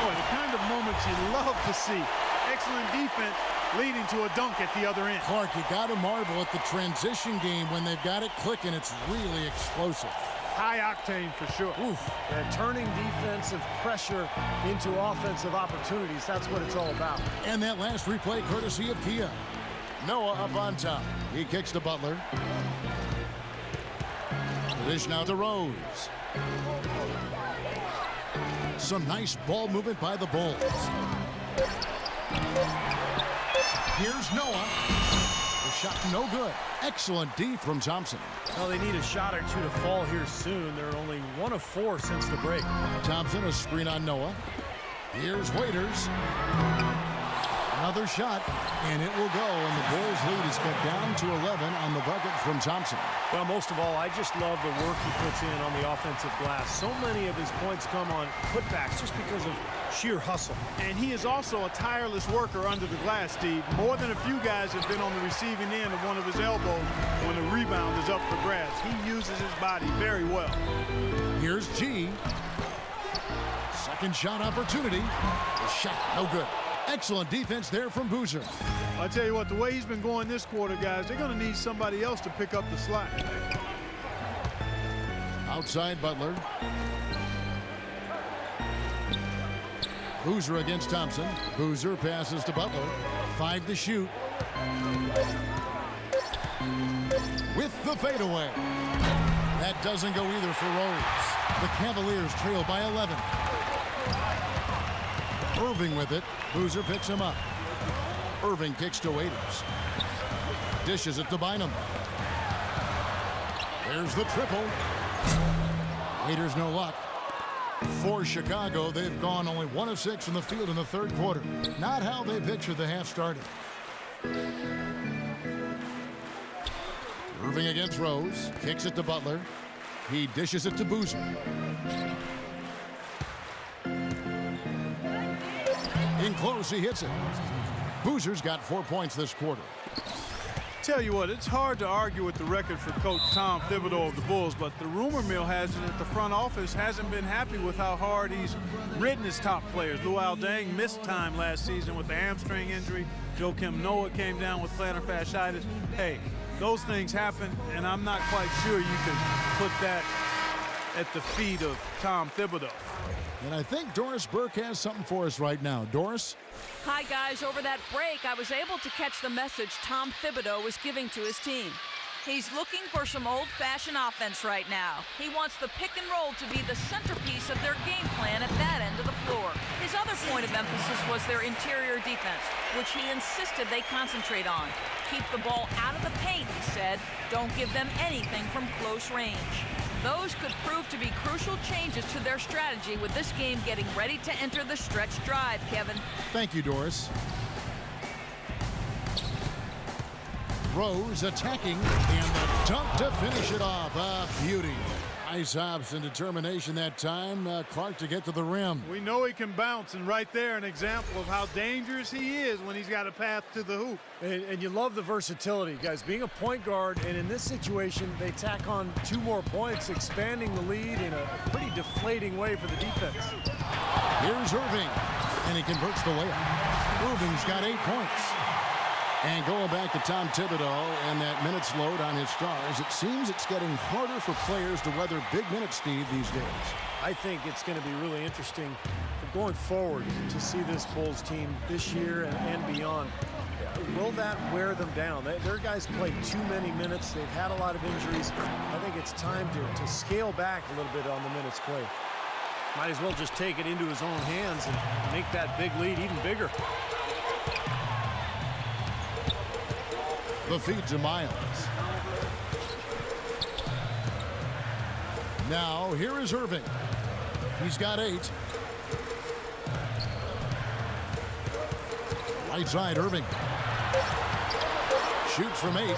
Boy, the kind of moments you love to see. Excellent defense leading to a dunk at the other end. Clark, you got to marvel at the transition game when they've got it clicking. It's really explosive. High octane for sure. Oof. And turning defensive pressure into offensive opportunities, that's what it's all about. And that last replay courtesy of Kia. Noah up on top. He kicks to Butler. The dish now to Rose. Some nice ball movement by the Bulls. Here's Noah. The shot no good. Excellent D from Thompson. Well, they need a shot or two to fall here soon. They're only 1 of 4 since the break. Thompson, a screen on Noah. Here's Waiters. Another shot, and it will go, and the Bulls lead is cut down to 11 on the bucket from Thompson. Well, most of all, I just love the work he puts in on the offensive glass. So many of his points come on putbacks just because of sheer hustle. And he is also a tireless worker under the glass, Steve. More than a few guys have been on the receiving end of one of his elbows when the rebound is up for grabs. He uses his body very well. Here's G. Second shot opportunity. The shot no good. Excellent defense there from Boozer. I tell you what, the way he's been going this quarter, guys, they're going to need somebody else to pick up the slack. Outside Butler. Boozer against Thompson. Boozer passes to Butler. 5 to shoot. With the fadeaway. That doesn't go either for Rose. The Cavaliers trail by 11. Irving with it. Boozer picks him up. Irving kicks to Waiters. Dishes it to Bynum. There's the triple. Waiters no luck. For Chicago, they've gone only 1 of 6 from the field in the third quarter. Not how they pictured the half started. Irving against Rose. Kicks it to Butler. He dishes it to Boozer. In close, he hits it. Boozer's got 4 points this quarter. Tell you what, it's hard to argue with the record for Coach Tom Thibodeau of the Bulls, but the rumor mill has it that the front office hasn't been happy with how hard he's ridden his top players. Luol Deng missed time last season with the hamstring injury. Joakim Noah came down with plantar fasciitis. Hey, those things happen, and I'm not quite sure you can put that at the feet of Tom Thibodeau. And I think Doris Burke has something for us right now. Doris? Hi, guys. Over that break, I was able to catch the message Tom Thibodeau was giving to his team. He's looking for some old-fashioned offense right now. He wants the pick and roll to be the centerpiece of their game plan at that end of the floor. His other point of emphasis was their interior defense, which he insisted they concentrate on. Keep the ball out of the paint, he said. Don't give them anything from close range. Those could prove to be crucial changes to their strategy with this game getting ready to enter the stretch drive, Kevin. Thank you, Doris. Rose attacking, and the dunk to finish it off. A beauty. Nice hops and determination that time. Clark to get to the rim. We know he can bounce, and right there an example of how dangerous he is when he's got a path to the hoop. And you love the versatility, guys. Being a point guard, and in this situation, they tack on 2 more points, expanding the lead in a pretty deflating way for the defense. Here's Irving, and he converts the layup. Irving's got 8 points. And going back to Tom Thibodeau and that minutes load on his stars, it seems it's getting harder for players to weather big minutes, Steve, these days. I think it's going to be really interesting going forward to see this Bulls team this year and beyond. Will that wear them down? Their guys play too many minutes. They've had a lot of injuries. I think it's time to scale back a little bit on the minutes played. Might as well just take it into his own hands and make that big lead even bigger. The feed to Miles. Now, here is Irving. He's got 8. Right side, Irving. Shoots from 8.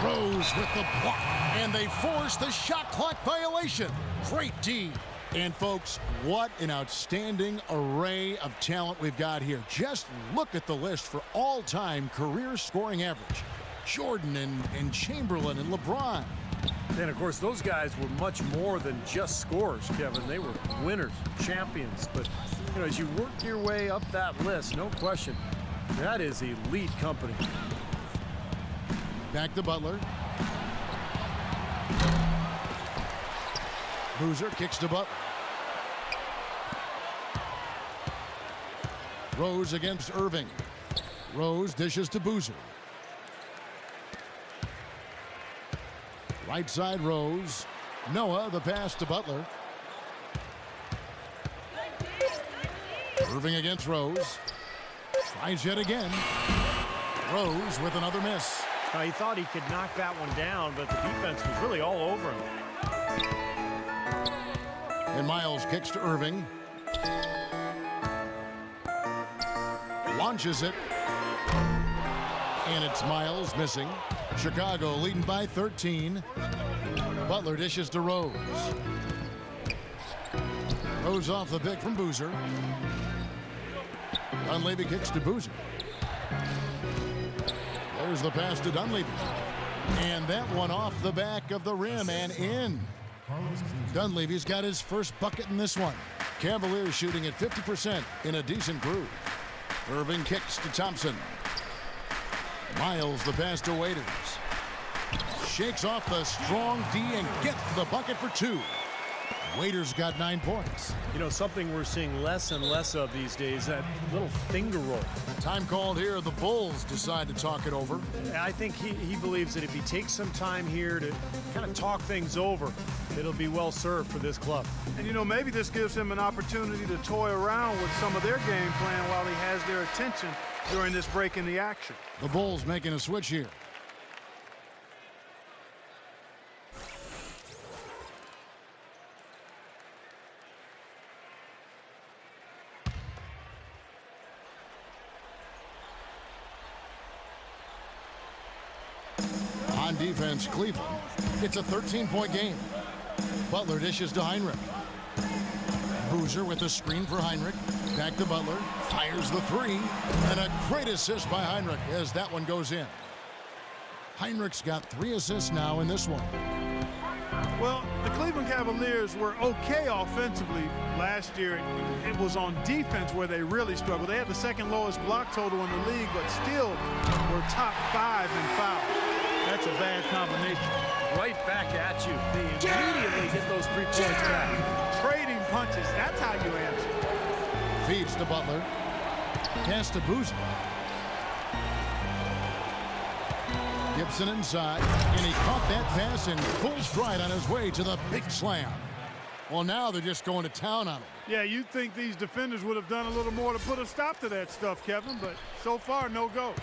Rose with the block. And they force the shot clock violation. Great D. And, folks, what an outstanding array of talent we've got here. Just look at the list for all-time career scoring average. Jordan and Chamberlain and LeBron. And, of course, those guys were much more than just scorers, Kevin. They were winners, champions. But, you know, as you work your way up that list, no question, that is elite company. Back to Butler. Boozer kicks to Butler. Rose against Irving. Rose dishes to Boozer. Right side, Rose. Noah, the pass to Butler. Irving against Rose. Tries yet again. Rose with another miss. He thought he could knock that one down, but the defense was really all over him. And Miles kicks to Irving. Launches it. And it's Miles missing. Chicago leading by 13. Butler dishes to Rose. Rose off the pick from Boozer. Dunleavy kicks to Boozer. There's the pass to Dunleavy. And that one off the back of the rim and in. Dunleavy's got his first bucket in this one. Cavaliers shooting at 50% in a decent groove. Irving kicks to Thompson. Miles the pass to Waiters. Shakes off the strong D and gets the bucket for 2. Waiters got 9 points. You know, something we're seeing less and less of these days, that little finger roll. Time called here. The Bulls decide to talk it over. I think he believes that if he takes some time here to kind of talk things over, it'll be well served for this club. And, you know, maybe this gives him an opportunity to toy around with some of their game plan while he has their attention during this break in the action. The Bulls making a switch here. On defense, Cleveland. It's a 13-point game. Butler dishes to Heinrich. Boozer with the screen for Heinrich. Back to Butler. Fires the three. And a great assist by Hinrich as that one goes in. Heinrich's got 3 assists now in this one. Well, the Cleveland Cavaliers were okay offensively last year. It was on defense where they really struggled. They had the second lowest block total in the league, but still were top 5 in fouls. That's a bad combination. Right back at you. They immediately get those 3 points back. Trading punches, that's how you answer. Feeds to Butler. Pass to Boozer. Gibson inside, and he caught that pass in full stride on his way to the big slam. Well, now they're just going to town on him. Yeah, you'd think these defenders would have done a little more to put a stop to that stuff, Kevin, but so far, no go.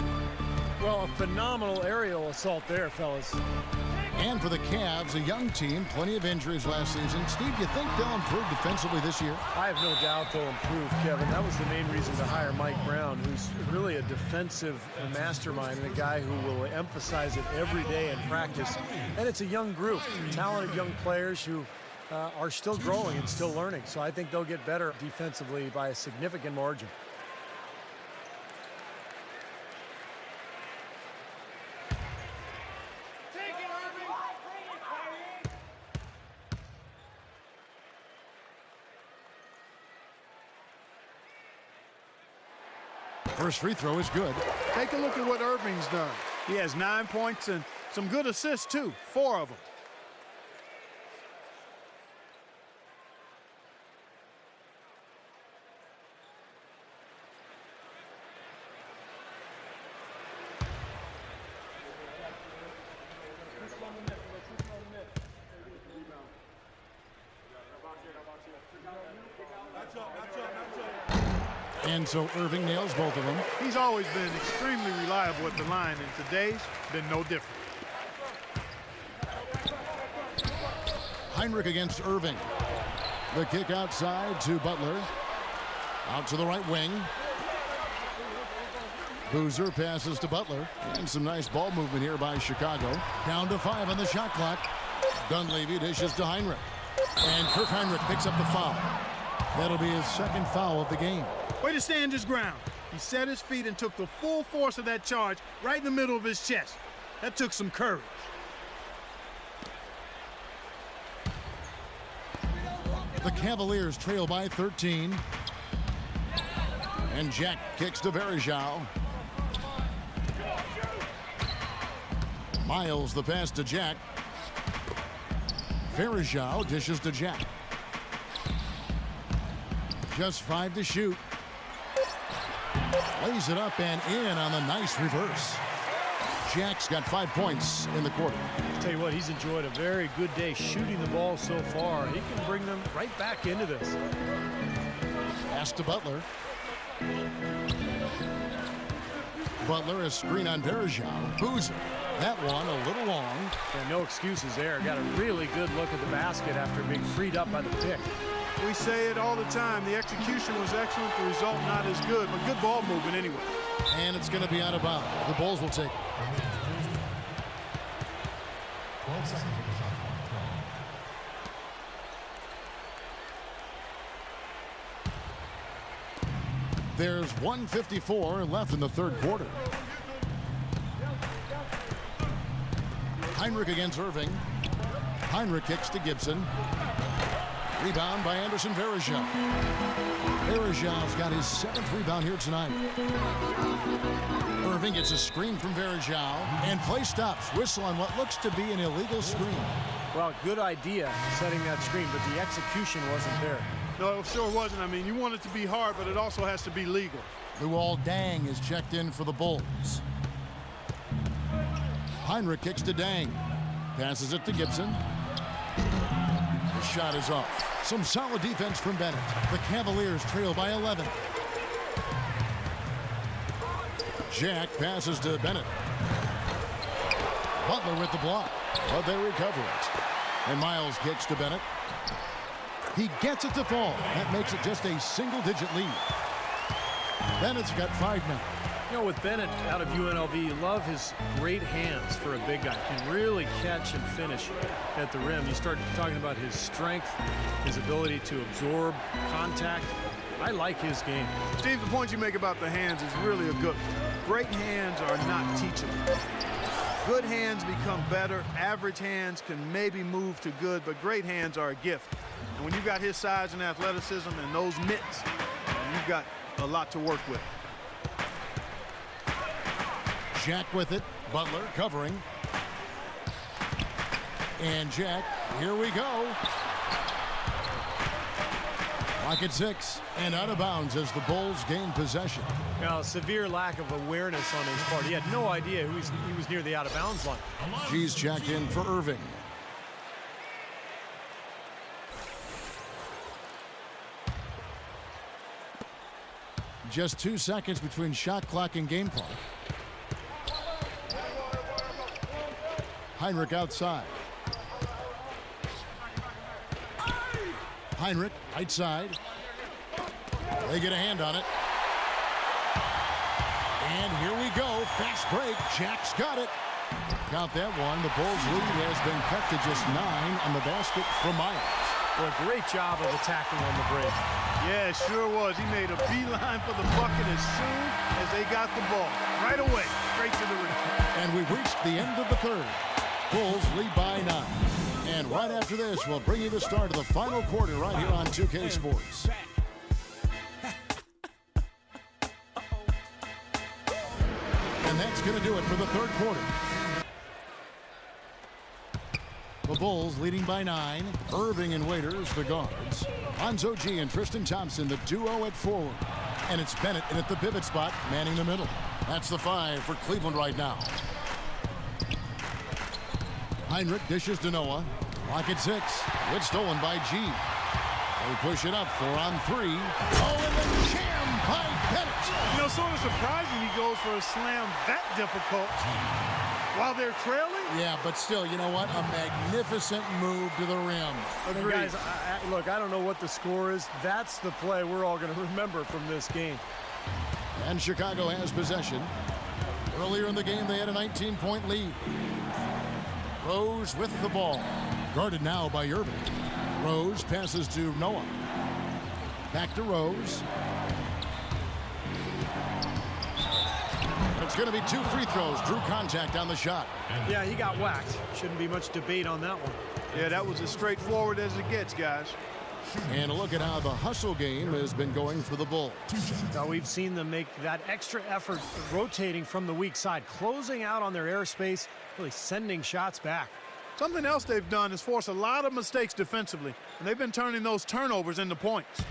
Well, a phenomenal aerial assault there, fellas. And for the Cavs, a young team, plenty of injuries last season. Steve, you think they'll improve defensively this year? I have no doubt they'll improve, Kevin. That was the main reason to hire Mike Brown, who's really a defensive mastermind and a guy who will emphasize it every day in practice. And it's a young group, talented young players who are still growing and still learning. So I think they'll get better defensively by a significant margin. First free throw is good. Take a look at what Irving's done. He has 9 points and some good assists, too. 4 of them. And so Irving nails both of them. He's always been extremely reliable at the line, and today's been no different. Hinrich against Irving. The kick outside to Butler. Out to the right wing. Boozer passes to Butler. And some nice ball movement here by Chicago. Down to 5 on the shot clock. Dunleavy dishes to Hinrich. And Kirk Hinrich picks up the foul. That'll be his second foul of the game. Way to stand his ground. He set his feet and took the full force of that charge right in the middle of his chest. That took some courage. The Cavaliers trail by 13. And Jack kicks to Varejao. Miles the pass to Jack. Varejao dishes to Jack. Just 5 to shoot. Lays it up and in on the nice reverse. Jack's got 5 points in the quarter. I'll tell you what, he's enjoyed a very good day shooting the ball so far. He can bring them right back into this. Pass to Butler. Butler, a screen on Varejao. Boozer. That one a little long. And no excuses there. Got a really good look at the basket after being freed up by the pick. We say it all the time. The execution was excellent. The result not as good, but good ball movement anyway. And it's going to be out of bounds. The Bulls will take it. 12 seconds of the shot clock. 12. There's 1:54 left in the third quarter. Hinrich against Irving. Hinrich kicks to Gibson. Rebound by Anderson Varejao. Varejao's got his 7th rebound here tonight. Irving gets a screen from Varejao, and play stops. Whistle on what looks to be an illegal screen. Well, good idea setting that screen, but the execution wasn't there. No, it sure wasn't. I mean, you want it to be hard, but it also has to be legal. Luol Deng is checked in for the Bulls. Hinrich kicks to Deng. Passes it to Gibson. The shot is off. Some solid defense from Bennett. The Cavaliers trail by 11. Jack passes to Bennett. Butler with the block, but they recover it. And Miles kicks to Bennett. He gets it to fall. That makes it just a single-digit lead. Bennett's got 5 now. You know, with Bennett out of UNLV, you love his great hands for a big guy. Can really catch and finish at the rim. You start talking about his strength, his ability to absorb contact. I like his game. Steve, the point you make about the hands is really a good one. Great hands are not teachable. Good hands become better. Average hands can maybe move to good, but great hands are a gift. And when you've got his size and athleticism and those mitts, you've got a lot to work with. Jack with it. Butler covering. And Jack, here we go. Rocket 6 and out of bounds as the Bulls gain possession. Now, severe lack of awareness on his part. He had no idea he was near the out of bounds line. G's checked in for Irving. Just 2 seconds between shot clock and game clock. Hinrich outside. Hinrich, right side. They get a hand on it. And here we go. Fast break. Jack's got it. Count that one. The Bulls' lead has been cut to just 9 on the basket from Myers. Well, a great job of attacking on the break. Yeah, it sure was. He made a beeline for the bucket as soon as they got the ball. Right away, straight to the rim. And we've reached the end of the third. Bulls lead by 9. And right after this, we'll bring you the start of the final quarter right here on 2K Sports. And that's going to do it for the third quarter. The Bulls leading by 9. Irving and Waiters, the guards. Lonzo G and Tristan Thompson, the duo at forward. And it's Bennett in at the pivot spot, manning the middle. That's the 5 for Cleveland right now. Hinrich dishes to Noah. Rocket 6. It's stolen by G. They push it up 4 on 3. Oh, and the jam by Bennett. You know, sort of surprising he goes for a slam that difficult while they're trailing. Yeah, but still, you know what? A magnificent move to the rim. Agreed. Guys, look, I don't know what the score is. That's the play we're all going to remember from this game. And Chicago has possession. Earlier in the game, they had a 19-point lead. Rose with the ball. Guarded now by Irving. Rose passes to Noah. Back to Rose. It's going to be 2 free throws. Drew contact on the shot. Yeah, he got whacked. Shouldn't be much debate on that one. Yeah, that was as straightforward as it gets, guys. And a look at how the hustle game has been going for the Bulls. Now we've seen them make that extra effort rotating from the weak side, closing out on their airspace, really sending shots back. Something else they've done is force a lot of mistakes defensively, and they've been turning those turnovers into points.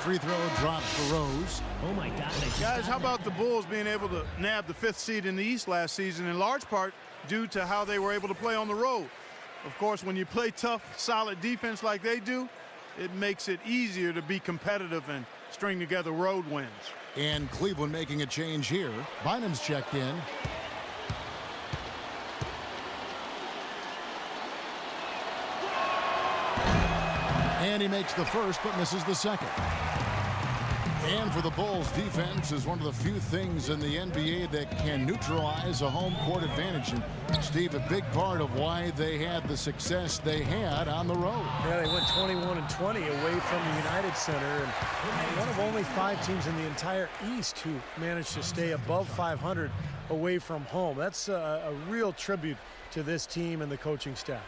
Free throw drops for Rose. Oh my God. Guys, how about the Bulls being able to nab the 5th seed in the East last season, in large part due to how they were able to play on the road? Of course, when you play tough, solid defense like they do, it makes it easier to be competitive and string together road wins. And Cleveland making a change here. Bynum's checked in. And he makes the first, but misses the second. And for the Bulls, defense is one of the few things in the NBA that can neutralize a home court advantage. And Steve, a big part of why they had the success they had on the road. Yeah, they went 21-20 away from the United Center, and one of only 5 teams in the entire East who managed to stay above 500 away from home. That's a real tribute to this team and the coaching staff.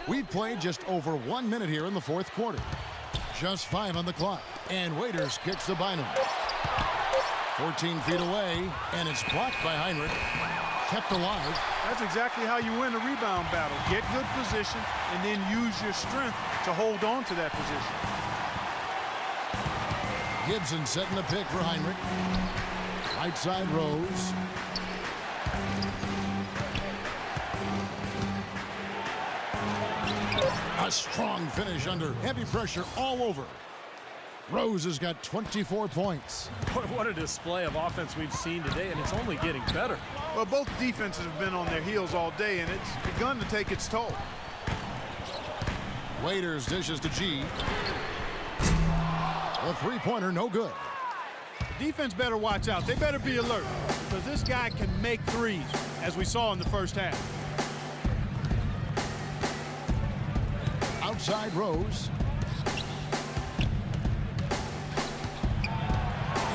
We've played just over 1 minute here in the fourth quarter. Just 5 on the clock. And Waiters kicks to Bynum. 14 feet away, and it's blocked by Hinrich. Kept alive. That's exactly how you win a rebound battle. Get good position and then use your strength to hold on to that position. Gibson setting the pick for Hinrich. Right side Rose. A strong finish under heavy pressure all over. Rose has got 24 points. What a display of offense we've seen today, and it's only getting better. Well, both defenses have been on their heels all day, and it's begun to take its toll. Waiters dishes to G. A three-pointer, no good. Defense better watch out. They better be alert because this guy can make threes, as we saw in the first half. Outside Rose.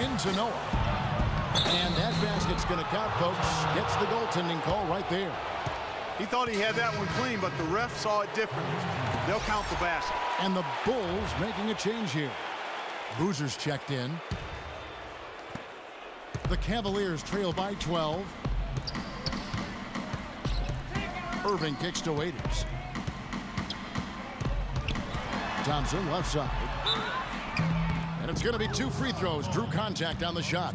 Into Noah. And that basket's going to count, folks. Gets the goaltending call right there. He thought he had that one clean, but the ref saw it differently. They'll count the basket. And the Bulls making a change here. Boozer's checked in. The Cavaliers trail by 12. Irving kicks to Waiters. Thompson left side. And it's going to be 2 free throws. Drew contact on the shot.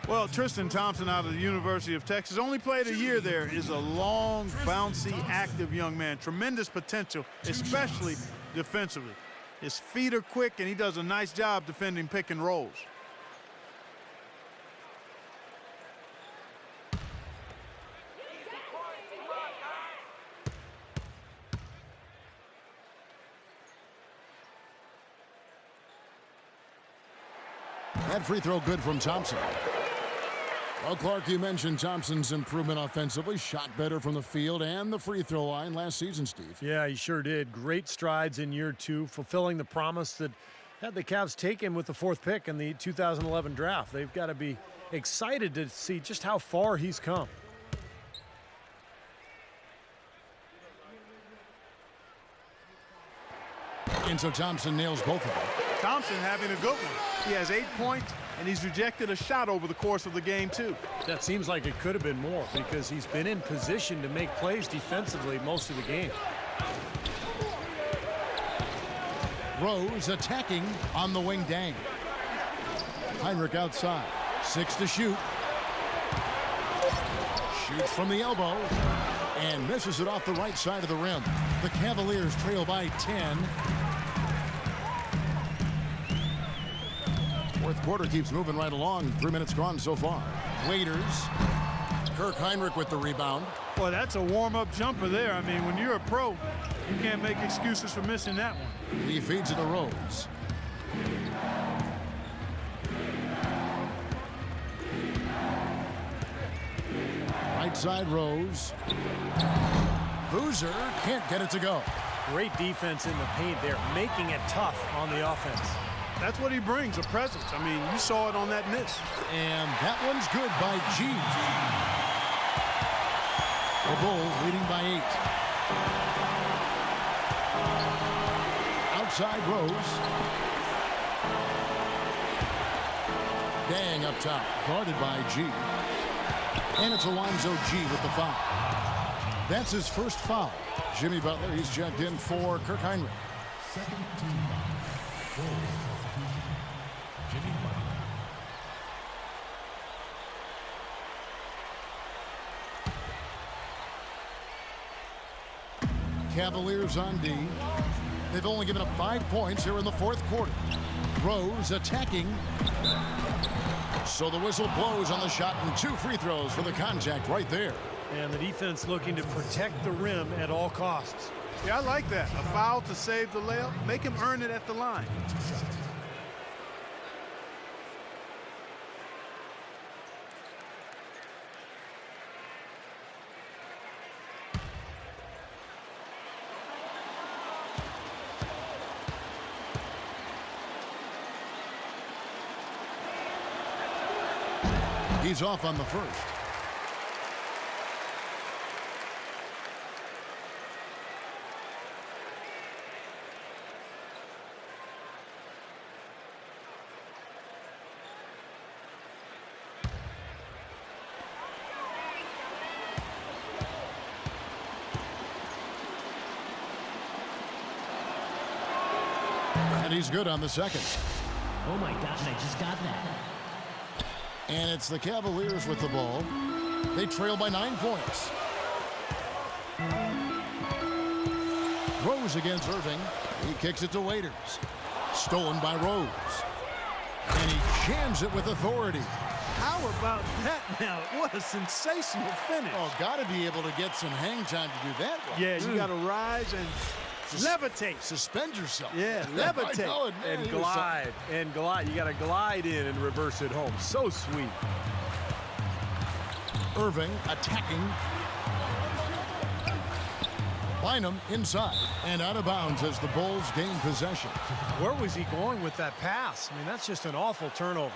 Well, Tristan Thompson out of the University of Texas, only played a year there, is a long, bouncy, active young man. Tremendous potential, especially defensively. His feet are quick, and he does a nice job defending pick and rolls. That free throw good from Thompson. Well, Clark, you mentioned Thompson's improvement offensively. Shot better from the field and the free throw line last season, Steve. Yeah, he sure did. Great strides in year 2, fulfilling the promise that had the Cavs taken with the 4th pick in the 2011 draft. They've got to be excited to see just how far he's come. And so Thompson nails both of them. Thompson having a good one. He has 8 points, and he's rejected a shot over the course of the game, too. That seems like it could have been more because he's been in position to make plays defensively most of the game. Rose attacking on the wing. Dang. Heinrich outside. 6 to shoot. Shoots from the elbow and misses it off the right side of the rim. The Cavaliers trail by 10. Fourth quarter keeps moving right along. 3 minutes gone so far. Waiters. Kirk Heinrich with the rebound. Boy, that's a warm-up jumper there. I mean, when you're a pro, you can't make excuses for missing that one. He feeds it to Rose. Right side Rose. Boozer can't get it to go. Great defense in the paint there, making it tough on the offense. That's what he brings, a presence. I mean, you saw it on that miss. And that one's good by G. The Bulls leading by 8. Outside Rose. Dang up top, guarded by G. And it's Alonzo G with the foul. That's his first foul. Jimmy Butler, he's checked in for Kirk Heinrich. Second team foul. Jimmy Butler. Cavaliers on D. They've only given up 5 points here in the fourth quarter. Rose attacking. So the whistle blows on the shot and 2 free throws for the contact right there. And the defense looking to protect the rim at all costs. Yeah, I like that. A foul to save the layup. Make him earn it at the line. He's off on the first. And he's good on the second. Oh my gosh, I just got that. And it's the Cavaliers with the ball. They trail by 9 points. Rose against Irving. He kicks it to Waiters. Stolen by Rose. And he jams it with authority. How about that now? What a sensational finish. Oh, got to be able to get some hang time to do that one. Yeah, you got to rise and Levitate. Suspend yourself. Yeah, levitate. I know it, man. And glide, and glide. You got to glide in and reverse it home. So sweet. Irving attacking. Bynum inside and out of bounds as the Bulls gain possession. Where was he going with that pass? I mean, that's just an awful turnover.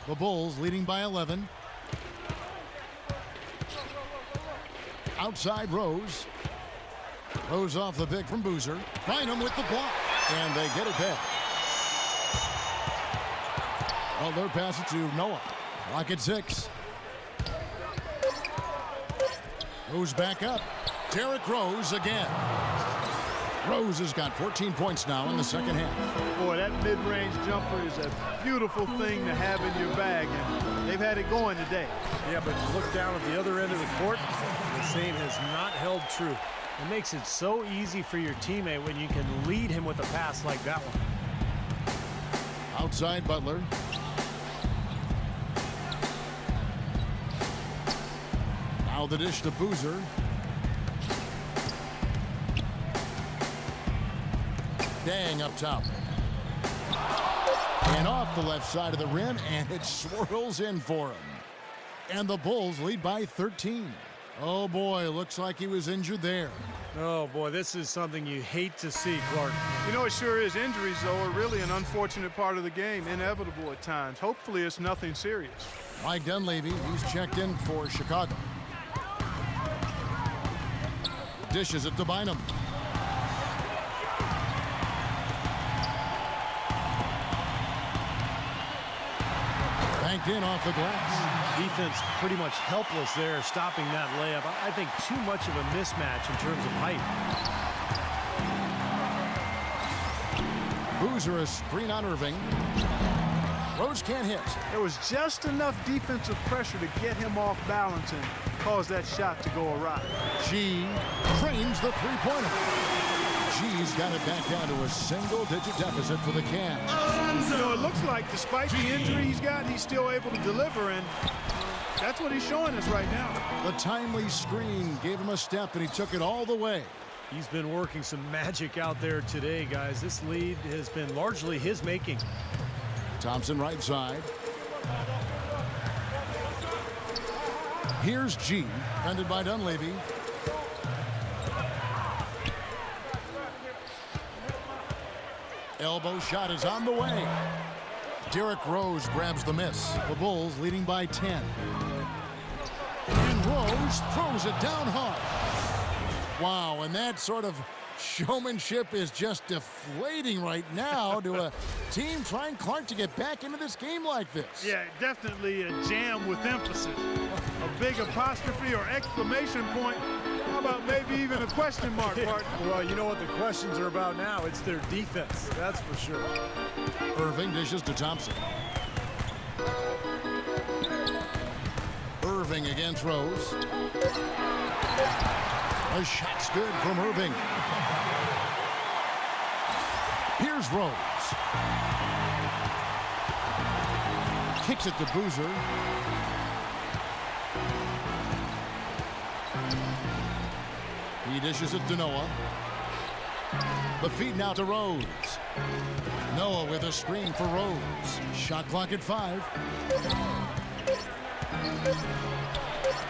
The Bulls leading by 11. Outside Rose. Rose off the pick from Boozer. Bynum with the block. And they get it back. Butler pass it to Noah. Clock at 6. Goes back up. Derrick Rose again. Rose has got 14 points now in the second half. Boy, that mid-range jumper is a beautiful thing to have in your bag, and they've had it going today. Yeah, but look down at the other end of the court. The same has not held true. It makes it so easy for your teammate when you can lead him with a pass like that one. Outside Butler. Now the dish to Boozer. Dang up top. And off the left side of the rim, and it swirls in for him. And the Bulls lead by 13. Oh boy, looks like he was injured there. Oh boy, this is something you hate to see, Clark. You know, it sure is. Injuries, though, are really an unfortunate part of the game, inevitable at times. Hopefully it's nothing serious. Mike Dunleavy, he's checked in for Chicago. Dishes it to Bynum. Banked in off the glass. Defense pretty much helpless there, stopping that layup. I think too much of a mismatch in terms of height. Boozer a screen on Irving. Rose can't hit. There was just enough defensive pressure to get him off balance and cause that shot to go awry. G trains the three-pointer. G's got it back down to a single-digit deficit for the Cavs. You know, it looks like despite the injury he's got, he's still able to deliver, and that's what he's showing us right now. The timely screen gave him a step, and he took it all the way. He's been working some magic out there today, guys. This lead has been largely his making. Thompson right side. Here's G, defended by Dunleavy. Elbow shot is on the way. Derrick Rose grabs the miss. The Bulls leading by 10. And Rose throws it down hard. Wow, and that sort of showmanship is just deflating right now to a team trying, Clark, to get back into this game like this. Yeah, definitely a jam with emphasis. A big apostrophe or exclamation point. How about maybe even a question mark, Martin? Well, you know what the questions are about now. It's their defense, that's for sure. Irving dishes to Thompson. Irving against Rose. A shot's good from Irving. Here's Rose. Kicks it to Boozer. He dishes it to Noah. The feed now to Rose. Noah with a screen for Rose. Shot clock at 5.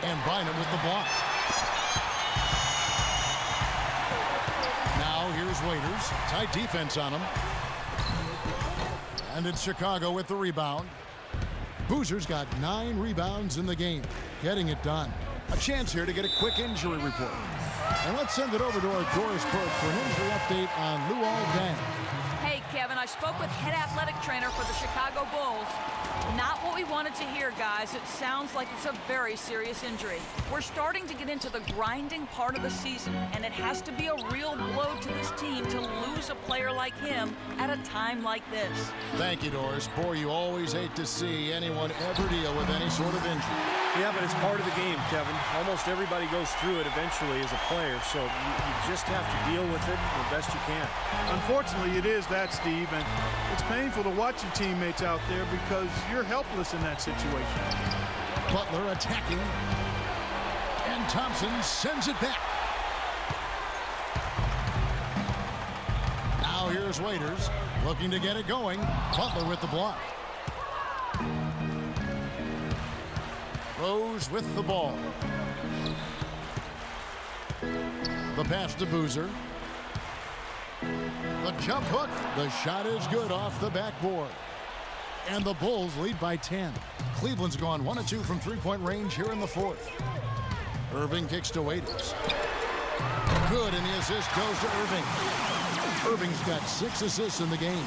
And Bynum with the block. Now here's Waiters. Tight defense on him. And it's Chicago with the rebound. Boozer's got 9 rebounds in the game. Getting it done. A chance here to get a quick injury report. And let's send it over to our Doris Burke for an injury update on Luol Deng. Hey, Kevin, I spoke with head athletic trainer for the Chicago Bulls. Not what we wanted to hear, guys. It sounds like it's a very serious injury. We're starting to get into the grinding part of the season, and it has to be a real blow to this team to lose a player like him at a time like this. Thank you, Doris. Boy, you always hate to see anyone ever deal with any sort of injury. Yeah, but it's part of the game, Kevin. Almost everybody goes through it eventually as a player, so you just have to deal with it the best you can. Unfortunately, it is that, Steve, and it's painful to watch your teammates out there because you're helpless in that situation. Butler attacking. And Thompson sends it back. Now here's Waiters looking to get it going. Butler with the block. Rose with the ball. The pass to Boozer. The jump hook. The shot is good off the backboard. And the Bulls lead by 10. Cleveland's gone 1 of 2 from three-point range here in the fourth. Irving kicks to Waiters. Good, and the assist goes to Irving. Irving's got 6 assists in the game.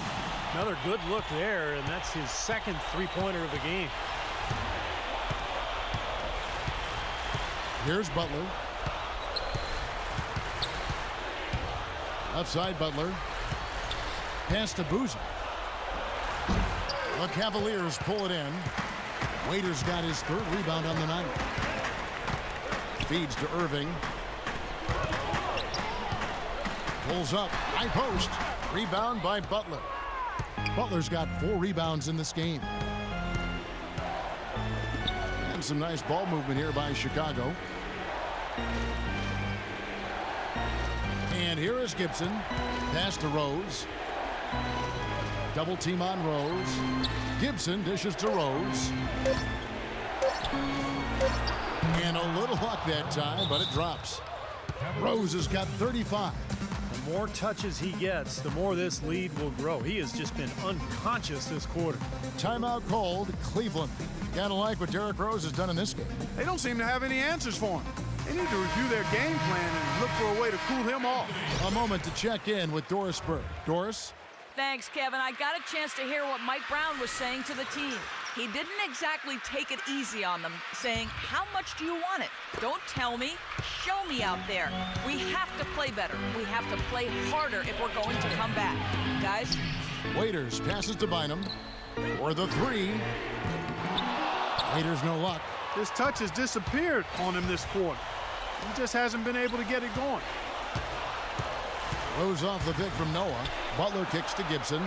Another good look there, and that's his second three-pointer of the game. Here's Butler. Outside Butler. Pass to Boozer. The Cavaliers pull it in. Waiters got his 3rd rebound on the night. Feeds to Irving. Pulls up. High post. Rebound by Butler. Butler's got 4 rebounds in this game. And some nice ball movement here by Chicago. And here is Gibson. Pass to Rose. Double team on Rose. Gibson dishes to Rose. And a little luck that time, but it drops. Rose has got 35. The more touches he gets, the more this lead will grow. He has just been unconscious this quarter. Timeout called. Cleveland. Gotta like what Derrick Rose has done in this game. They don't seem to have any answers for him. They need to review their game plan and look for a way to cool him off. A moment to check in with Doris Burke. Doris? Thanks, Kevin. I got a chance to hear what Mike Brown was saying to the team. He didn't exactly take it easy on them, saying, how much do you want it? Don't tell me. Show me out there. We have to play better. We have to play harder if we're going to come back. Guys? Waiters passes to Bynum for the 3. Waiters no luck. His touch has disappeared on him this quarter. He just hasn't been able to get it going. Rose off the pick from Noah. Butler kicks to Gibson.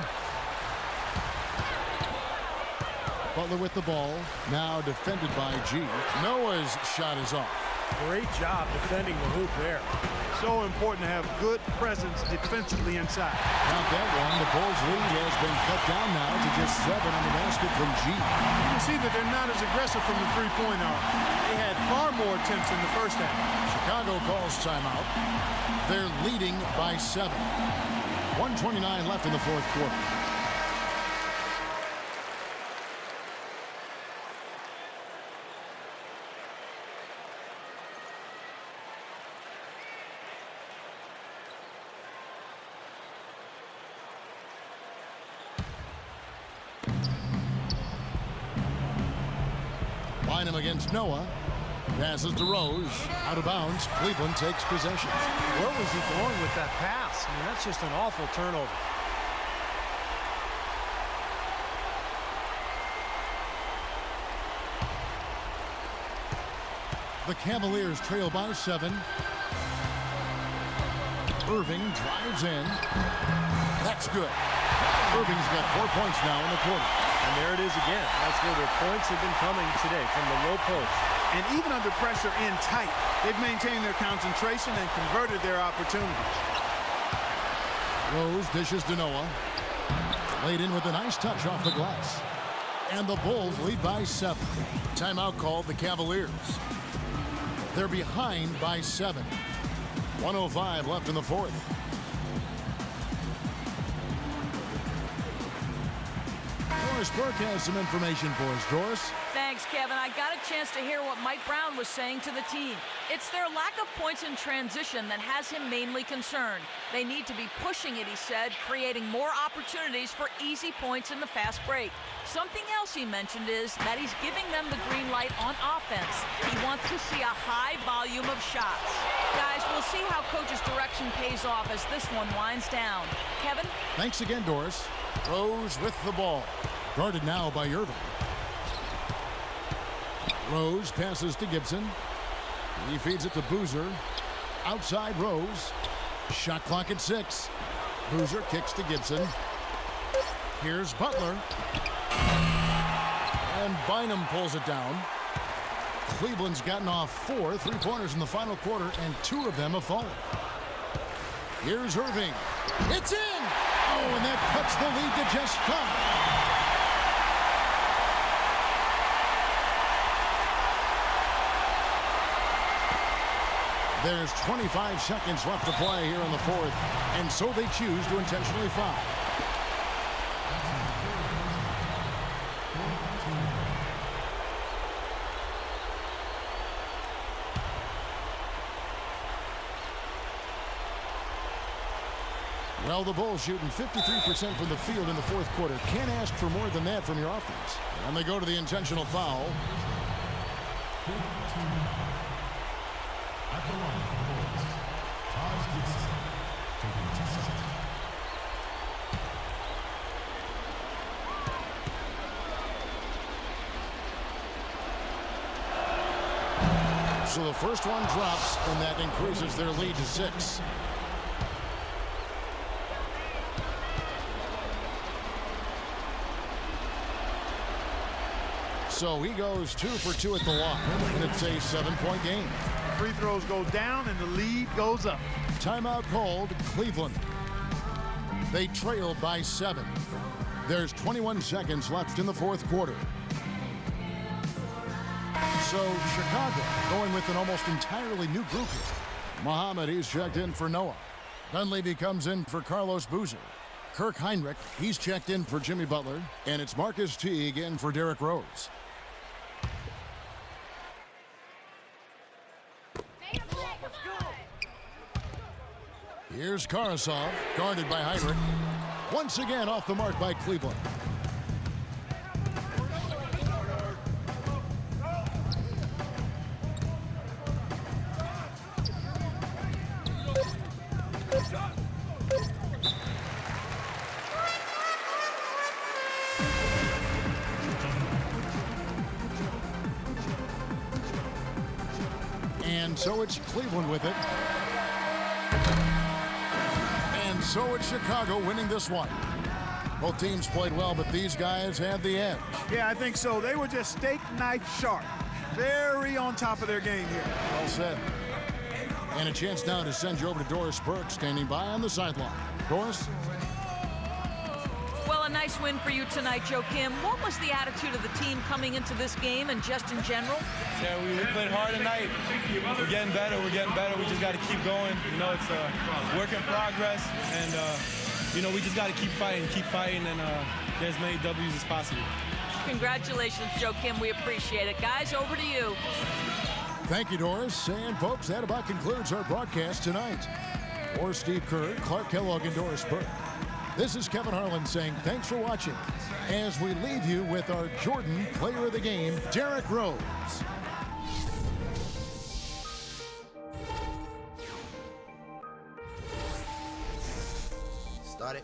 Butler with the ball. Now defended by G. Noah's shot is off. Great job defending the hoop there. So important to have good presence defensively inside. Not that one. The Bulls' lead has been cut down now to just 7 on the basket from G. You can see that they're not as aggressive from the three-point arc. They had far more attempts in the first half. Chicago calls timeout. They're leading by 7. 1:29 left in the fourth quarter. Bynum against Noah. Passes to Rose. Out of bounds. Cleveland takes possession. Where was he going with that pass? I mean, that's just an awful turnover. The Cavaliers trail by 7. Irving drives in. That's good. Irving's got 4 points now in the quarter. And there it is again. That's where their points have been coming today, from the low post. And even under pressure in tight, they've maintained their concentration and converted their opportunities. Rose dishes to Noah. Laid in with a nice touch off the glass. And the Bulls lead by 7. Timeout called the Cavaliers. They're behind by 7. 1:05 left in the fourth. Doris Burke has some information for us. Doris? Thanks, Kevin. I got a chance to hear what Mike Brown was saying to the team. It's their lack of points in transition that has him mainly concerned. They need to be pushing it, he said, creating more opportunities for easy points in the fast break. Something else he mentioned is that he's giving them the green light on offense. He wants to see a high volume of shots. Guys, we'll see how coach's direction pays off as this one winds down. Kevin? Thanks again, Doris. Rose with the ball. Guarded now by Irving. Rose passes to Gibson. He feeds it to Boozer. Outside Rose. Shot clock at 6. Boozer kicks to Gibson. Here's Butler. And Bynum pulls it down. Cleveland's gotten off 4 3-pointers in the final quarter, and 2 of them have fallen. Here's Irving. It's in! Oh, and that cuts the lead to just 5. There's 25 seconds left to play here in the fourth, and so they choose to intentionally foul. Well, the Bulls shooting 53% from the field in the fourth quarter. Can't ask for more than that from your offense. And they go to the intentional foul. At the line for the Bulls, Taj Gibson, taking 2 shots. So the first one drops, and that increases their lead to 6. So he goes 2 for 2 at the line, and it's a 7-point game. Free throws go down, and the lead goes up. Timeout called, Cleveland. They trail by 7. There's 21 seconds left in the fourth quarter. So Chicago going with an almost entirely new group here. Muhammad, he's checked in for Noah. Dunleavy comes in for Carlos Boozer. Kirk Heinrich, he's checked in for Jimmy Butler. And it's Marcus Teague in for Derrick Rose. Here's Karasov, guarded by Heinrich. Once again off the mark by Cleveland. And so it's Cleveland with it. And so it's Chicago winning this one. Both teams played well, but these guys had the edge. Yeah, I think so. They were just steak knife sharp. Very on top of their game here. Well said. And a chance now to send you over to Doris Burke, standing by on the sideline. Doris? Well, a nice win for you tonight, Joakim. What was the attitude of the team coming into this game and just in general? Yeah, we played hard tonight. We're getting better. We just got to keep going. You know, it's a work in progress. And, you know, we just got to keep fighting, and get as many W's as possible. Congratulations, Joakim. We appreciate it. Guys, over to you. Thank you, Doris. And, folks, that about concludes our broadcast tonight. For Steve Kerr, Clark Kellogg, and Doris Burke, this is Kevin Harlan saying thanks for watching as we leave you with our Jordan Player of the Game, Derrick Rose. Start it.